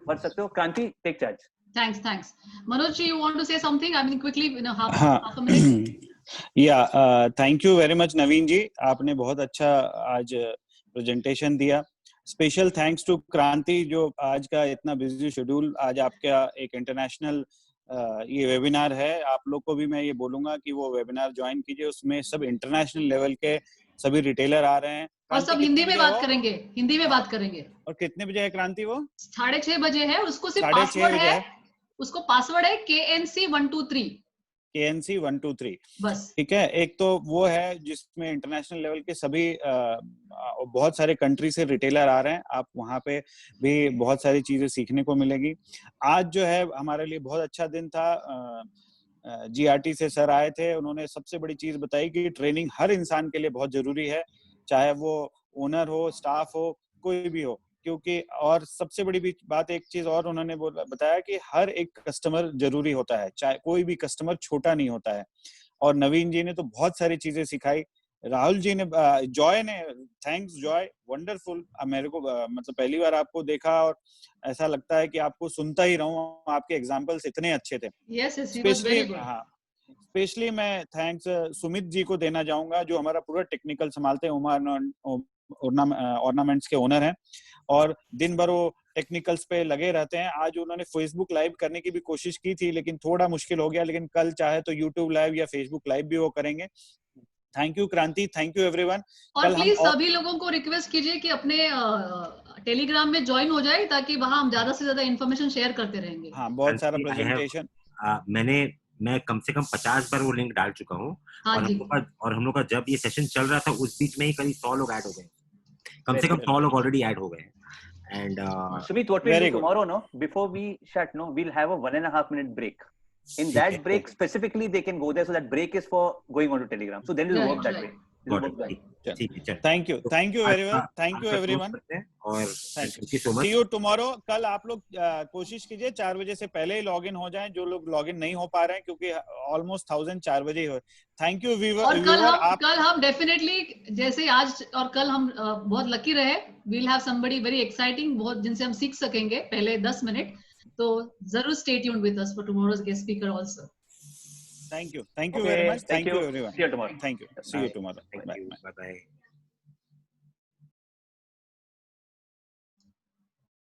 भर सकते हो। क्रांति, take charge. Thanks. Manoj, you want to say something? I mean, quickly, half a minute. Yeah, thank you very much, नवीन जी। आपने बहुत अच्छा आज प्रेजेंटेशन दिया। स्पेशल थैंक्स टू क्रांति, जो आज का इतना बिजी शेड्यूल, आज आपका एक इंटरनेशनल ये वेबिनार है। आप लोग को भी मैं ये बोलूंगा कि वो वेबिनार ज्वाइन कीजिए, उसमें सब इंटरनेशनल लेवल के सभी रिटेलर आ रहे हैं और सब हिंदी में बात करेंगे, हिंदी में बात करेंगे। और कितने बजे है क्रांति? वो 6:30 बजे है। उसको सिर्फ पासवर्ड है, उसको पासवर्ड है KNC123 KNC123 बस, ठीक है। एक तो वो है जिसमें इंटरनेशनल लेवल के सभी बहुत सारे कंट्री से रिटेलर आ रहे हैं। आप वहाँ पे भी बहुत सारी चीजें सीखने को मिलेगी। आज जो है हमारे लिए बहुत अच्छा दिन था। जीआरटी से सर आए थे, उन्होंने सबसे बड़ी चीज बताई कि ट्रेनिंग हर इंसान के लिए बहुत जरूरी है, चाहे वो ओनर हो, स्टाफ हो, कोई भी हो, क्योंकि और सबसे बड़ी बात एक चीज और उन्होंने बताया कि हर एक कस्टमर जरूरी होता है, चाहे कोई भी कस्टमर छोटा नहीं होता है। और नवीन जी ने तो बहुत सारी चीजें सिखाई। राहुल जी ने, जॉय ने, थैंक्स जॉय, वंडरफुल। मेरे को मतलब पहली बार आपको देखा और ऐसा लगता है कि आपको सुनता ही रहूं, आपके एग्जांपल्स इतने अच्छे थे। स्पेशली मैं थैंक्स सुमित जी को देना चाहूंगा, जो हमारा पूरा टेक्निकल संभालते हैं, ऑर्नामेंट्स के ओनर हैं और दिन भर वो टेक्निकल्स पे लगे रहते हैं। आज उन्होंने फेसबुक लाइव करने की भी कोशिश की थी, लेकिन थोड़ा मुश्किल हो गया, लेकिन कल चाहे तो यूट्यूब लाइव या फेसबुक लाइव भी वो करेंगे। थैंक यू क्रांति, थैंक यू एवरीवन। और प्लीज सभी लोगों को रिक्वेस्ट कीजिए कि अपने टेलीग्राम में ज्वाइन हो जाए, ताकि वहां हम ज्यादा से ज्यादा इन्फॉर्मेशन शेयर करते रहेंगे। हाँ, बहुत सारा प्रेजेंटेशन मैं कम से कम 50 बार वो लिंक डाल चुका हूँ। और हम लोग का जब ये सेशन चल रहा था उस बीच में ही करीब 100 लोग ऐड हो गए, कम से कम 100 लोग ऑलरेडी ऐड हो गए। And Sumit, what we'll Very do good. tomorrow, no, before we shut, no, we'll have a 1.5 minute break. In that break, specifically, they can go there. So that break is for going on to Telegram. So then we'll work that way. We'll work that. ठीक है, चल। Thank you very well. Thank you everyone. और Thank you so much. See you tomorrow. कल आप लोग कोशिश कीजिए 4 बजे से पहले ही लॉग इन हो जाएं, जो लोग लॉग इन नहीं हो पा रहे हैं, क्योंकि ऑलमोस्ट 1000 4 बजे ही हो। Thank you viewer. और कल हम डेफिनेटली जैसे आज और कल हम बहुत लकी रहे, we'll have somebody very exciting, बहुत जिनसे हम सीख सकेंगे पहले 10 मिनट, तो जरूर stay tuned with us for tomorrow's guest speaker also. Thank you very much. Thank you everyone. See you tomorrow. Thank you. See you tomorrow. Thank you. Bye bye.